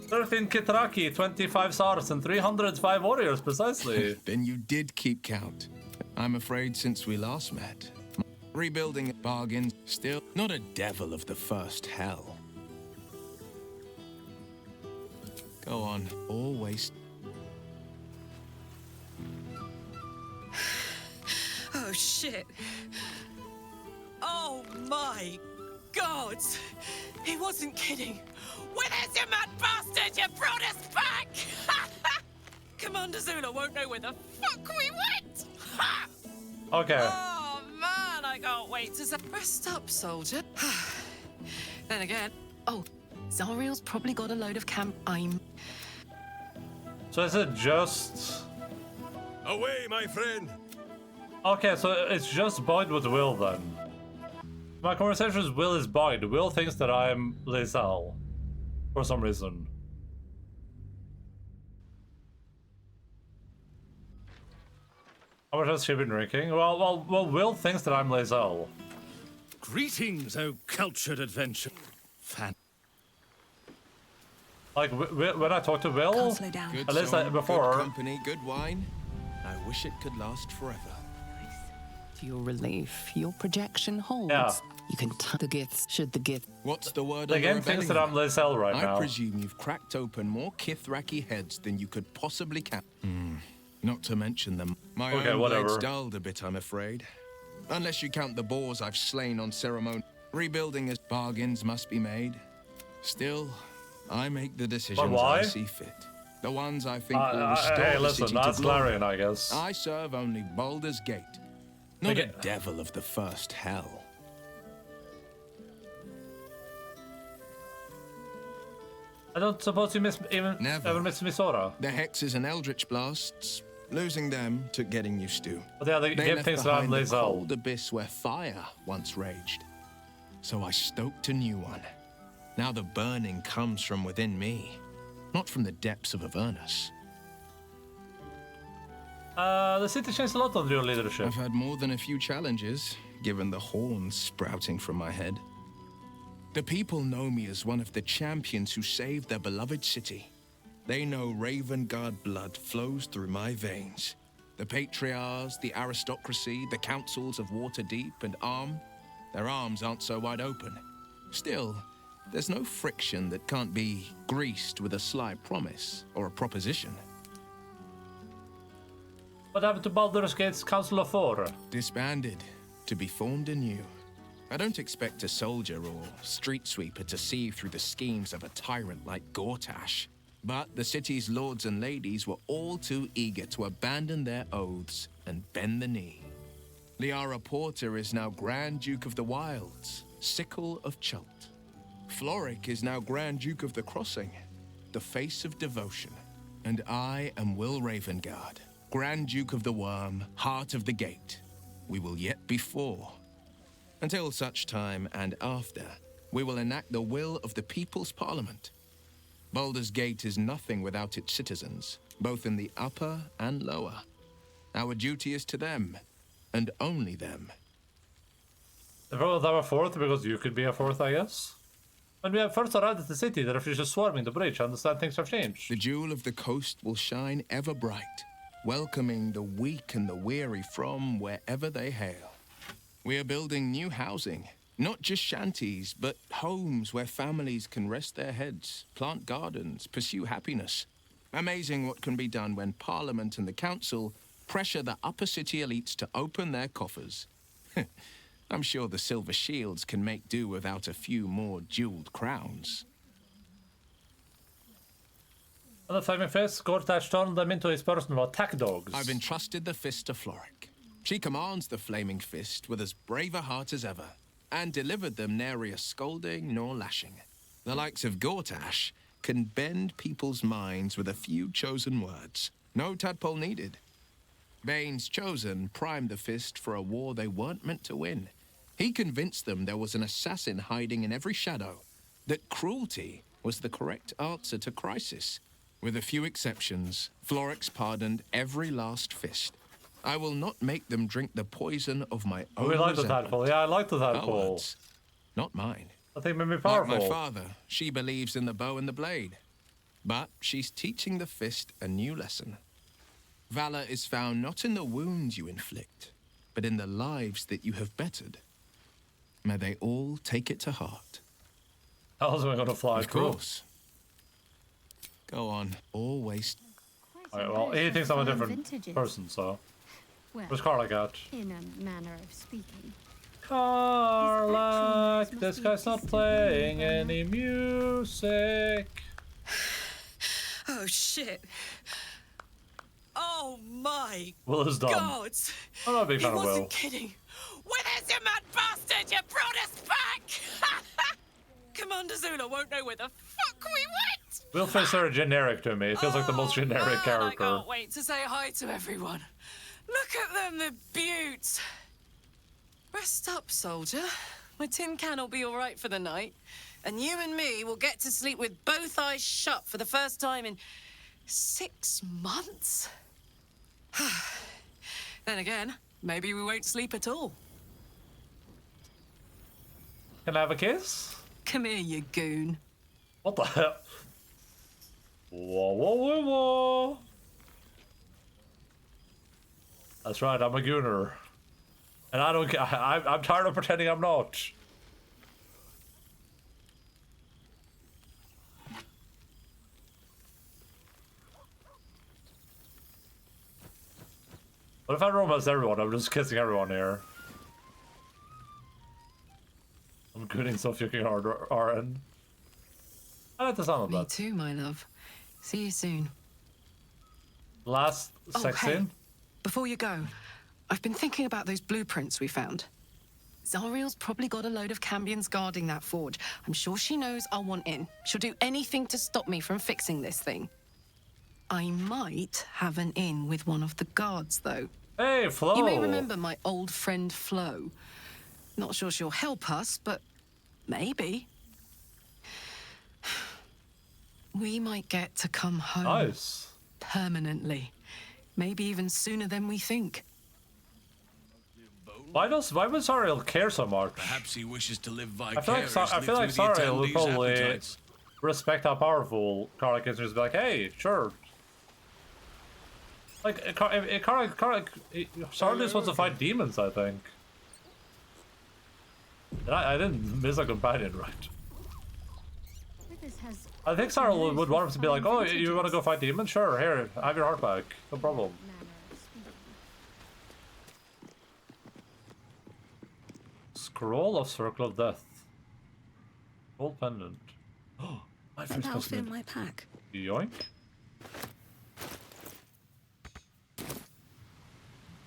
$13 Kithraki, 25 Sars, and 305 warriors, precisely. Then you did keep count. I'm afraid since we last met, rebuilding bargains still not a devil of the first hell. Go on, always. Oh, shit. Oh, my God. He wasn't kidding. Withers, you mad bastard! You brought us back! Commander Zula won't know where the fuck we went! Okay. Oh, man, I can't wait to say... Rest up, soldier. Then again... Oh, Zariel's probably got a load of camp... So is it just... Away, my friend! Okay, so it's just Boyd with Will then. My conversation with Will is Boyd. Will thinks that I'm Lizelle. For some reason. How much has she been drinking? Well, Will thinks that I'm Lae'zel. Greetings, O cultured adventure. Like, when I talked to Will, Good at least song, before... good company, good wine. I wish it could last forever. To your relief, your projection holds. Yeah. You can tuck the gifts should the gift. What's the word? The game thinks that I'm Lae'zel right now. I presume you've cracked open more Kithraki heads than you could possibly count. Not to mention them. My own blade's dulled a bit, I'm afraid. Unless you count the boars I've slain on ceremony. Rebuilding as bargains must be made. Still, I make the decisions I see fit. The ones I think will restore the city to that's glory. Larian, I guess. I serve only Baldur's Gate. Not a devil of the first hell. I don't suppose you ever miss Misora. The hexes and eldritch blasts, losing them took getting used to. But yeah, they left things behind around the Lae'zel. cold abyss where fire once raged. So I stoked a new one. Now the burning comes from within me, not from the depths of Avernus. The city changed a lot under your leadership. I've had more than a few challenges, given the horns sprouting from my head. The people know me as one of the champions who saved their beloved city. They know Ravengard blood flows through my veins. The patriarchs, the aristocracy, the councils of Waterdeep and Arm, their arms aren't so wide open. Still, there's no friction that can't be greased with a sly promise or a proposition. What happened to Baldur's Gate's Council of Four? Disbanded, to be formed anew. I don't expect a soldier or street sweeper to see through the schemes of a tyrant like Gortash. But the city's lords and ladies were all too eager to abandon their oaths and bend the knee. Liara Porter is now Grand Duke of the Wilds, Sickle of Chult. Floric is now Grand Duke of the Crossing, the face of devotion. And I am Will Ravengard, Grand Duke of the Worm, Heart of the Gate. We will yet be four. Until such time and after, we will enact the will of the People's Parliament. Baldur's Gate is nothing without its citizens, both in the upper and lower. Our duty is to them, and only them. If I was our fourth, because you could be a fourth, I guess. When we have first arrived at the city, the refugees swarming the bridge. I understand things have changed. The jewel of the coast will shine ever bright, welcoming the weak and the weary from wherever they hail. We are building new housing, not just shanties, but homes where families can rest their heads, plant gardens, pursue happiness. Amazing what can be done when Parliament and the Council pressure the upper city elites to open their coffers. I'm sure the Silver Shields can make do without a few more jeweled crowns. On the Flaming Fist, Gortash turned them into his personal attack dogs. I've entrusted the fist to Floric. She commands the Flaming Fist with as brave a heart as ever, and delivered them nary a scolding nor lashing. The likes of Gortash can bend people's minds with a few chosen words. No tadpole needed. Bane's Chosen primed the Fist for a war they weren't meant to win. He convinced them there was an assassin hiding in every shadow, that cruelty was the correct answer to crisis. With a few exceptions, Florix pardoned every last Fist. I will not make them drink the poison of my own We like the resentment. tadpole. Yeah, I like the tadpole. Cowards, not mine. I think it made me powerful. Like my father, she believes in the bow and the blade. But she's teaching the Fist a new lesson. Valor is found not in the wounds you inflict, but in the lives that you have bettered. May they all take it to heart. How else am I going to fly? Of course. Go on. Always. Alright, well, he thinks I'm a different person, so... Where's Carla got? In a manner of speaking. Carla, this guy's not playing any music. Oh, shit. Oh, my Will is dumb. God. I'm not a big He fan of Will. wasn't kidding. Where's you mad bastard? You brought us back! Commander Zula won't know where the fuck we went! Will feels sort of generic to me. It feels like the most generic character. I can't wait to say hi to everyone. Look at them, the beauts. Rest up, soldier. My tin can will be all right for the night. And you and me will get to sleep with both eyes shut for the first time in 6 months. Then again, maybe we won't sleep at all. Can I have a kiss? Come here, you goon. What the hell? Whoa, whoa, whoa, whoa. That's right, I'm a gooner. And I don't care. I'm tired of pretending I'm not. What if I romance everyone? I'm just kissing everyone here. I'm gooning so fucking hard, RN. I like the sound of that. Me too, my love. See you soon. Last sex scene. Before you go, I've been thinking about those blueprints we found. Zariel's probably got a load of Cambions guarding that forge. I'm sure she knows I'll want in. She'll do anything to stop me from fixing this thing. I might have an in with one of the guards, though. Hey, Flo! You may remember my old friend Flo. Not sure she'll help us, but maybe. We might get to come home. Nice. Permanently. Maybe even sooner than we think. Why would Zariel care so much? Perhaps he wishes to live I feel like Zariel would probably respect how powerful Karlach is and just be like, hey, sure. Like, Zariel just wants to fight demons, I think. And I didn't miss a companion, right? I think Zariel would want him to be like, oh, you want to go fight demons? Sure, here, have your heart back. No problem. Scroll of Circle of Death. Gold pendant. Oh, my first That'll fit in cosmetic. my pack. Yoink.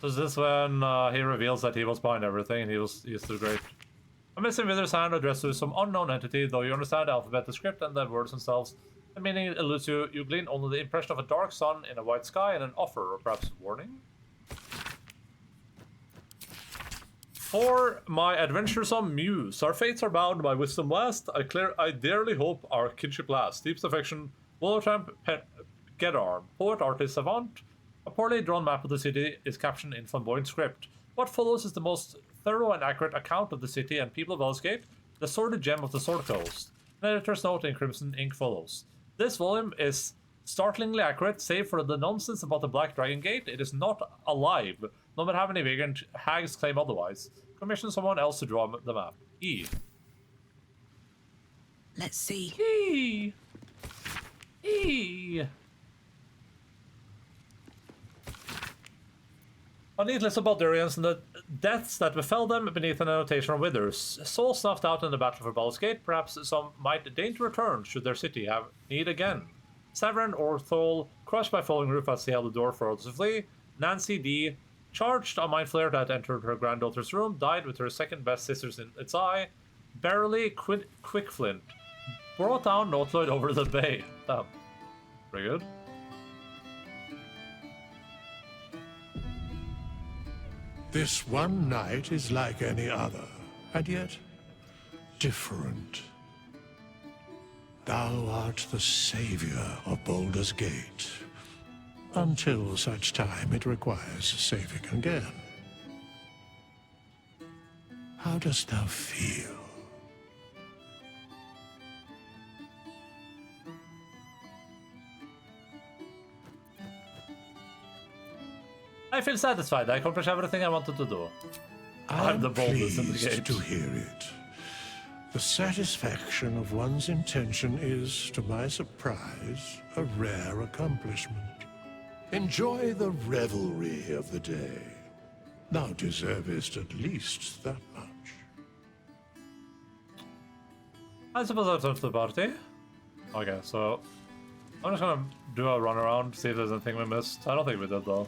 So is this when he reveals that he was behind everything and he's the great? A missing wither's hand addressed to some unknown entity, though you understand the alphabet, the script, and the words themselves. The meaning eludes you. You glean only the impression of a dark sun in a white sky and an offer, or perhaps warning. For my adventuresome muse, our fates are bound by wisdom last. I dearly hope our kinship lasts. Deepest affection, Willowtramp, Gedarm, poet, artist, savant. A poorly drawn map of the city is captioned in flamboyant script. What follows is the most thorough and accurate account of the city and people of Elsgate, the sordid gem of the Sword Coast. An editor's note in crimson ink follows. This volume is startlingly accurate, save for the nonsense about the Black Dragon Gate. It is not alive, no matter how many vagrant hags claim otherwise. Commission someone else to draw the map. E. Let's see. E. E. A neat list of Baldurians and the deaths that befell them beneath an annotation from Withers. Souls snuffed out in the battle for Baldur's Gate, perhaps some might deign to return should their city have need again. Severin Orthol, crushed by falling roof as he held the door for others to flee. Nancy D, charged a mind flare that entered her granddaughter's room, died with her second best sisters in its eye. Barely Quickflint, brought down Notloyd over the bay. Damn. Pretty good. This one night is like any other, and yet different. Thou art the savior of Baldur's Gate, until such time it requires saving again. How dost thou feel? I feel satisfied. I accomplished everything I wanted to do. I'm the boldest in the pleased game. to hear it. The satisfaction of one's intention is, to my surprise, a rare accomplishment. Enjoy the revelry of the day. Thou deservest at least that much. I suppose I'll turn to the party. Okay, so I'm just gonna do a run around, see if there's anything we missed. I don't think we did though.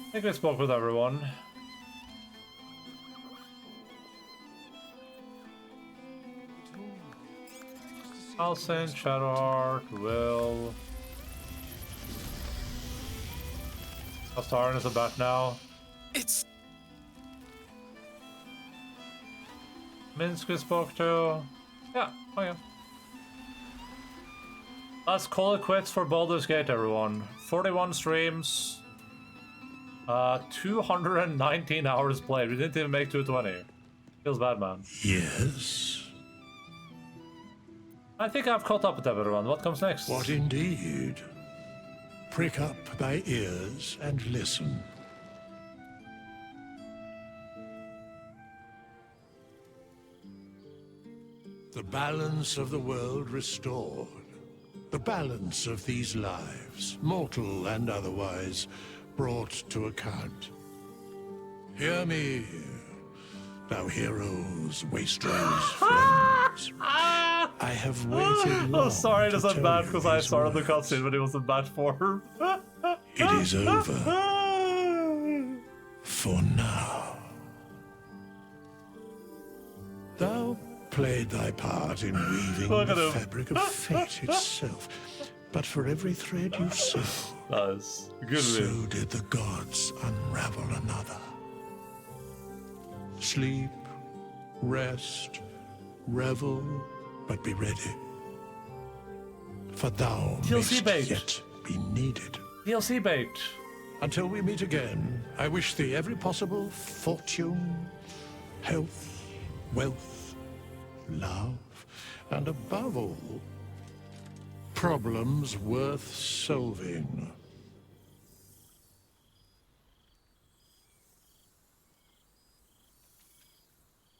I think we spoke with everyone. Alcin, Shadowheart, Will. Astarion is a bat now. It's... Minsk we spoke to. Yeah, okay. Let's call it quits for Baldur's Gate, everyone. 41 streams. 219 hours played. We didn't even make 220. Feels bad, man. Yes. I think I've caught up with everyone. What comes next? What indeed? Prick up thy ears and listen. The balance of the world restored. The balance of these lives, mortal and otherwise, brought to account. Hear me, thou heroes, wastrels, friends. I have waited long. Oh, sorry, it isn't bad because I started the words. cutscene when it was in bad form. It is over. For now. Thou played thy part in weaving Look at the him. fabric of fate itself. But for every thread you sew, Nice. Good so move. did the gods unravel another. Sleep, rest, revel, but be ready. For thou DLC mayst bait. yet be needed. DLC bait. Until we meet again, I wish thee every possible fortune, health, wealth, love, and above all, problems worth solving.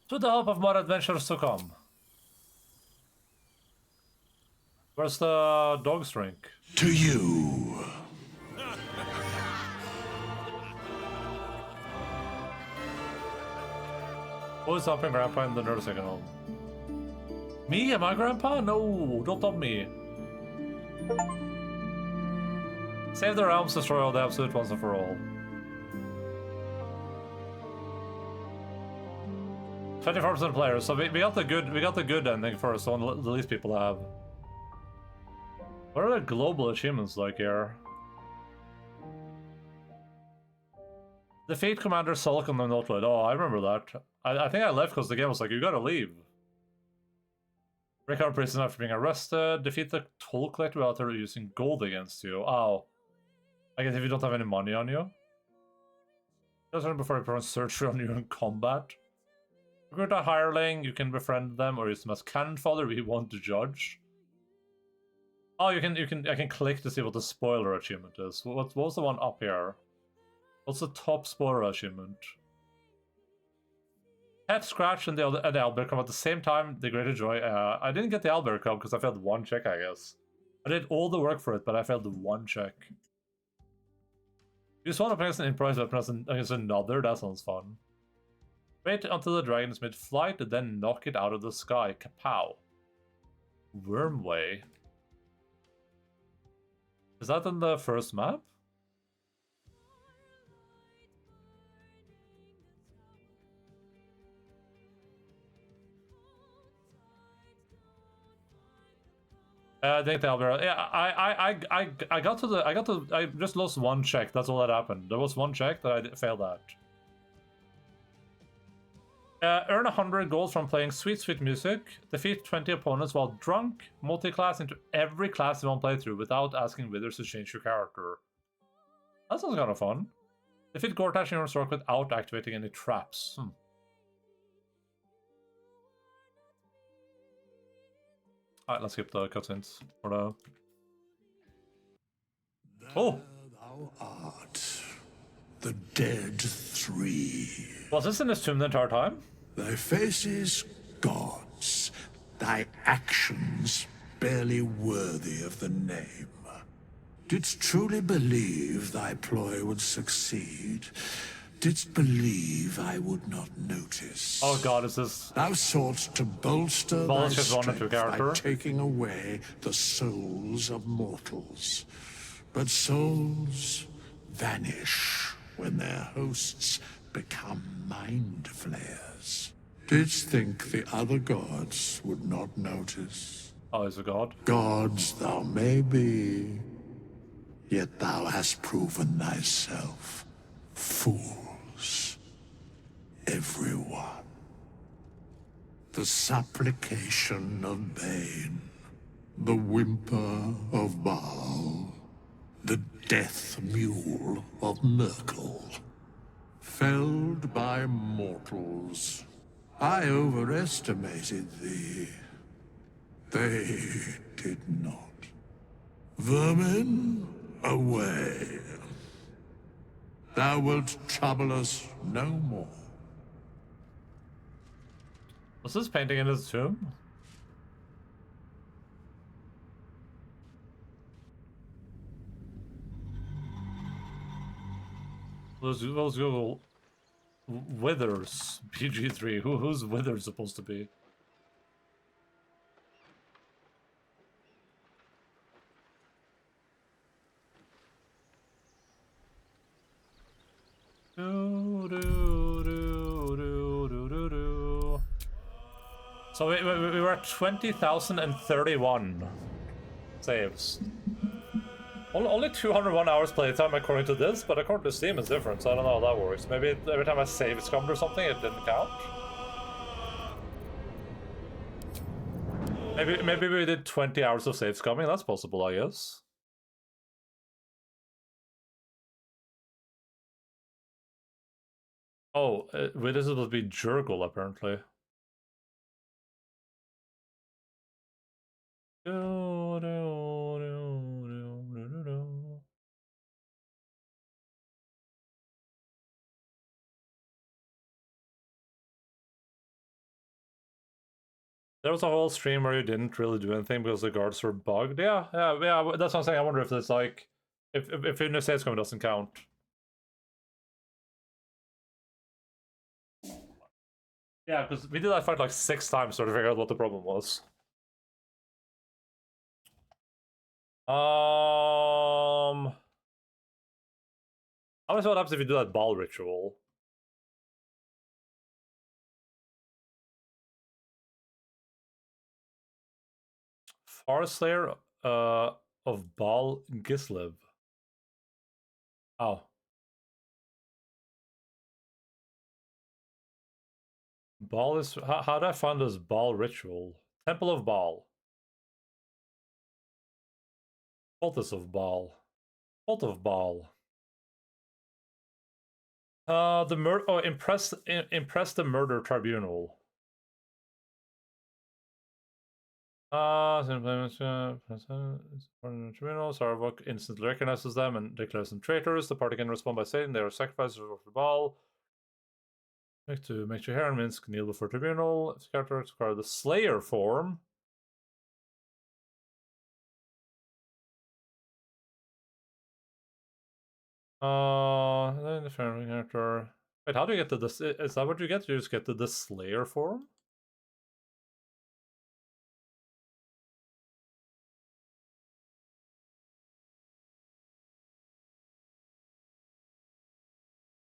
To the hope of more adventures to come. Where's the dog's drink? To you. Who is helping Grandpa in the nursing home? Me? Am I Grandpa? No, don't dump me. Save the realms, destroy all the absolute once and for all. 24% players, so we got the good ending first, so the least people have. What are the global achievements like here? Defeat Commander Sulk on the Notwood. Oh, I remember that. I think I left because the game was like, you gotta leave. Break out of prison after being arrested. Defeat the toll collector without her using gold against you. Oh. I guess if you don't have any money on you. Just before you perform surgery on you in combat. Recruit a hireling, you can befriend them or use them as cannon fodder if you want to judge. Oh, I can click to see what the spoiler achievement is. What was the one up here? What's the top spoiler achievement? Pet Scratch and the Albert come at the same time. The greater joy. I didn't get the Albert Cup because I failed one check, I guess. I did all the work for it, but I failed the one check. Use one against an improvised weapon against another. That sounds fun. Wait until the dragon is mid-flight, then knock it out of the sky. Kapow. Wormway. Is that in the first map? I think the Albert. Yeah, I just lost one check. That's all that happened. There was one check that I failed at. Earn 100 gold from playing sweet music. Defeat 20 opponents while drunk. Multi-class into every class in one playthrough without asking withers to change your character. That sounds kind of fun. Defeat Gortash in your stroke without activating any traps. Alright, let's skip the cutscenes for the... Oh! Thou art the dead three. Was this in his tomb the entire time? Thy faces gods, thy actions barely worthy of the name. Didst truly believe thy ploy would succeed? Didst believe I would not notice? Oh god, is this... Thou sought to bolster thy just one strength into character. by taking away the souls of mortals. But souls vanish when their hosts become mind flayers. Didst think the other gods would not notice? Oh, he's a god? Gods thou may be, yet thou hast proven thyself fools. Everyone. The supplication of Bane, the whimper of Baal, the death mule of Merkel. Felled by mortals. I overestimated thee. They did not. Vermin, away. Thou wilt trouble us no more. Was this painting in his tomb? Let's Google Withers PG3. Who's Withers supposed to be? So we were at 20,031 saves. Only 201 hours playtime according to this, but according to Steam it's different, so I don't know how that works. Maybe every time I save scummed or something, it didn't count? Maybe we did 20 hours of save scumming, that's possible, I guess. Oh, wait, this is supposed to be Jurgle, apparently. There was a whole stream where you didn't really do anything because the guards were bugged. Yeah, that's what I'm saying. I wonder if it's like, if your save scum doesn't count. Yeah, because we did that fight like 6 times to figure out what the problem was. How much what happens if you do that ball ritual? Farslayer of Bal Gislev. Oh. Baal is... How did I find this Baal ritual? Temple of Baal. Cultus of Baal. Cult of Baal. Impress the murder tribunal. Tribunal, Sarvok instantly recognizes them and declares them traitors. The party can respond by saying they are sacrifices of the Baal. Make to hair and Minsk kneel before tribunal. If characters acquire the Slayer form. Then the family character. Wait, how do you get to this? Is that what you get? You just get to the Slayer form?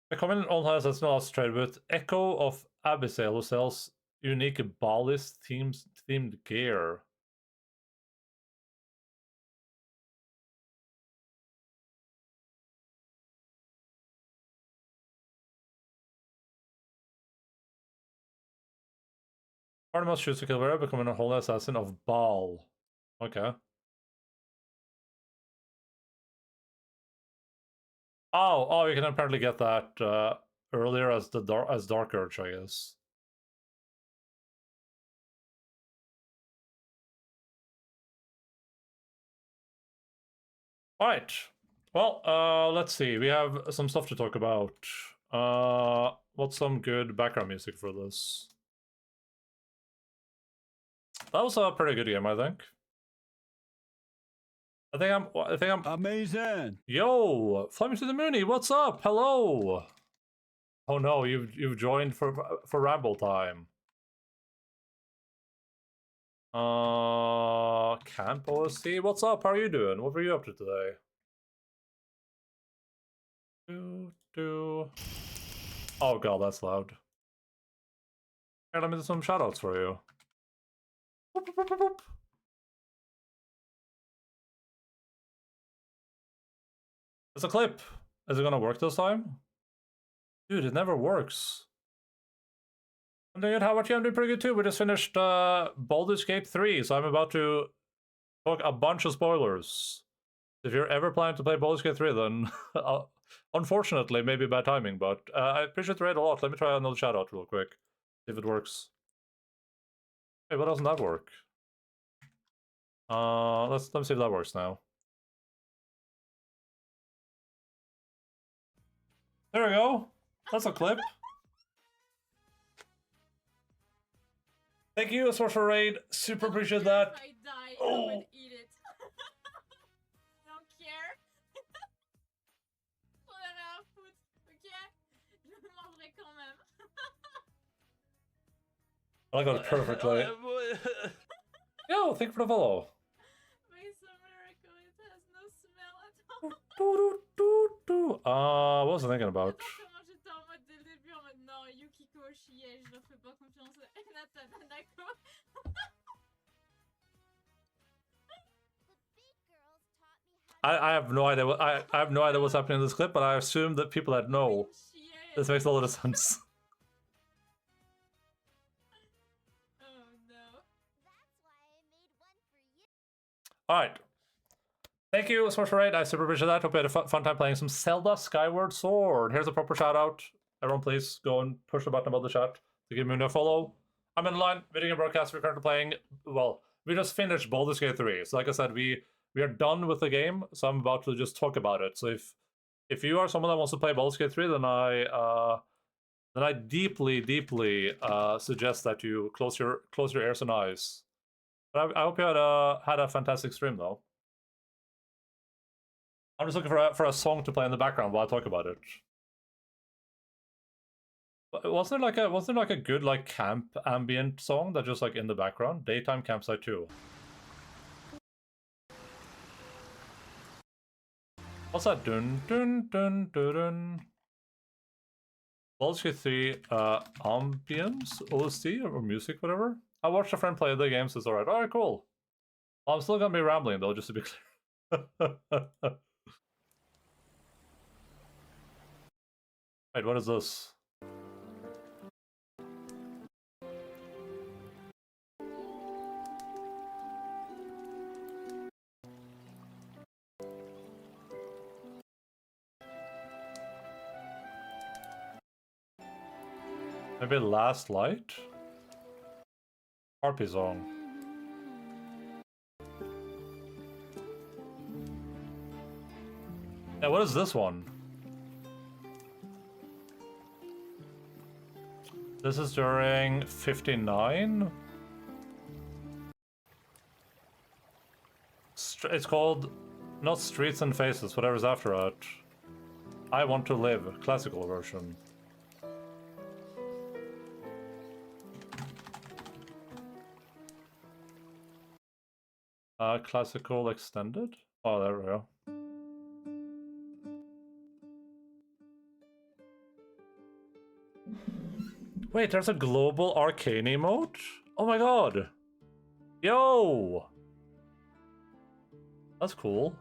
The common online has as well as trade with Echo of Abyssal, who sells unique Baalist themed gear. Artemis shoots to kill Vera, becoming a holy assassin of Baal. Okay. Oh, you can apparently get that earlier as Dark Urge, I guess. Alright. Well, let's see. We have some stuff to talk about. What's some good background music for this? That was a pretty good game, I think. I think I'm amazing. Yo, Flaming to the Mooney, what's up? Hello. Oh no, you've joined for ramble time. Camp OSC, what's up? How are you doing? What were you up to today? Oh god, that's loud. Here, let me do some shoutouts for you. It's a clip. Is it gonna work this time? Dude, it never works. I'm doing good. How about you? I'm doing pretty good too. We just finished Baldur's Gate 3, so I'm about to talk a bunch of spoilers. If you're ever planning to play Baldur's Gate 3, then unfortunately, maybe bad timing, but I appreciate the raid a lot. Let me try another shout out real quick, see if it works. Hey, why doesn't that work? Let me see if that works now. There we go. That's a clip. Thank you so much for raid. Super appreciate that. If I die, Oh. I would eat it. Don't care. J'en ai rien à foutre, ok? Je le mangerai quand même. I got it perfectly. Yo, thank you for the follow. Mais it's a miracle, it has no smell at all. What was I thinking about? Comment j'étais en mode dès le début, en mode non, Yukiko chier, je leur fais pas confiance. Et Nathan, d'accord. I have no idea what I have no idea what's happening in this clip, but I assume that people that know. This makes a lot of sense. Alright. Thank you so much for raid. I super appreciate that. Hope you had a fun time playing some Zelda Skyward Sword. Here's a proper shout out. Everyone, please go and push the button above the chat to give me a follow. I'm Endaline, video game broadcast. We're currently playing. Well, we just finished Baldur's Gate 3. So, like I said, we are done with the game. So I'm about to just talk about it. So if you are someone that wants to play Baldur's Gate 3, then I deeply suggest that you close your ears and eyes. But I hope you had a fantastic stream, though. I'm just looking for a song to play in the background while I talk about it. Wasn't there like a good like camp ambient song that just like in the background? Daytime Campsite 2. What's that? Dun dun dun dun dun. Baldur's Gate 3 ambience, OST or music, whatever. I watched a friend play the game, so it's alright. Alright, cool. Well, I'm still gonna be rambling though, just to be clear. Wait, what is this? Maybe Last Light? Harpy song. Yeah, what is this one? This is during 59? It's called not Streets and Faces, whatever's after it. I Want to Live, classical version. Classical extended? Oh, there we go. Wait, there's a global arcane emote? Oh my god! Yo! That's cool.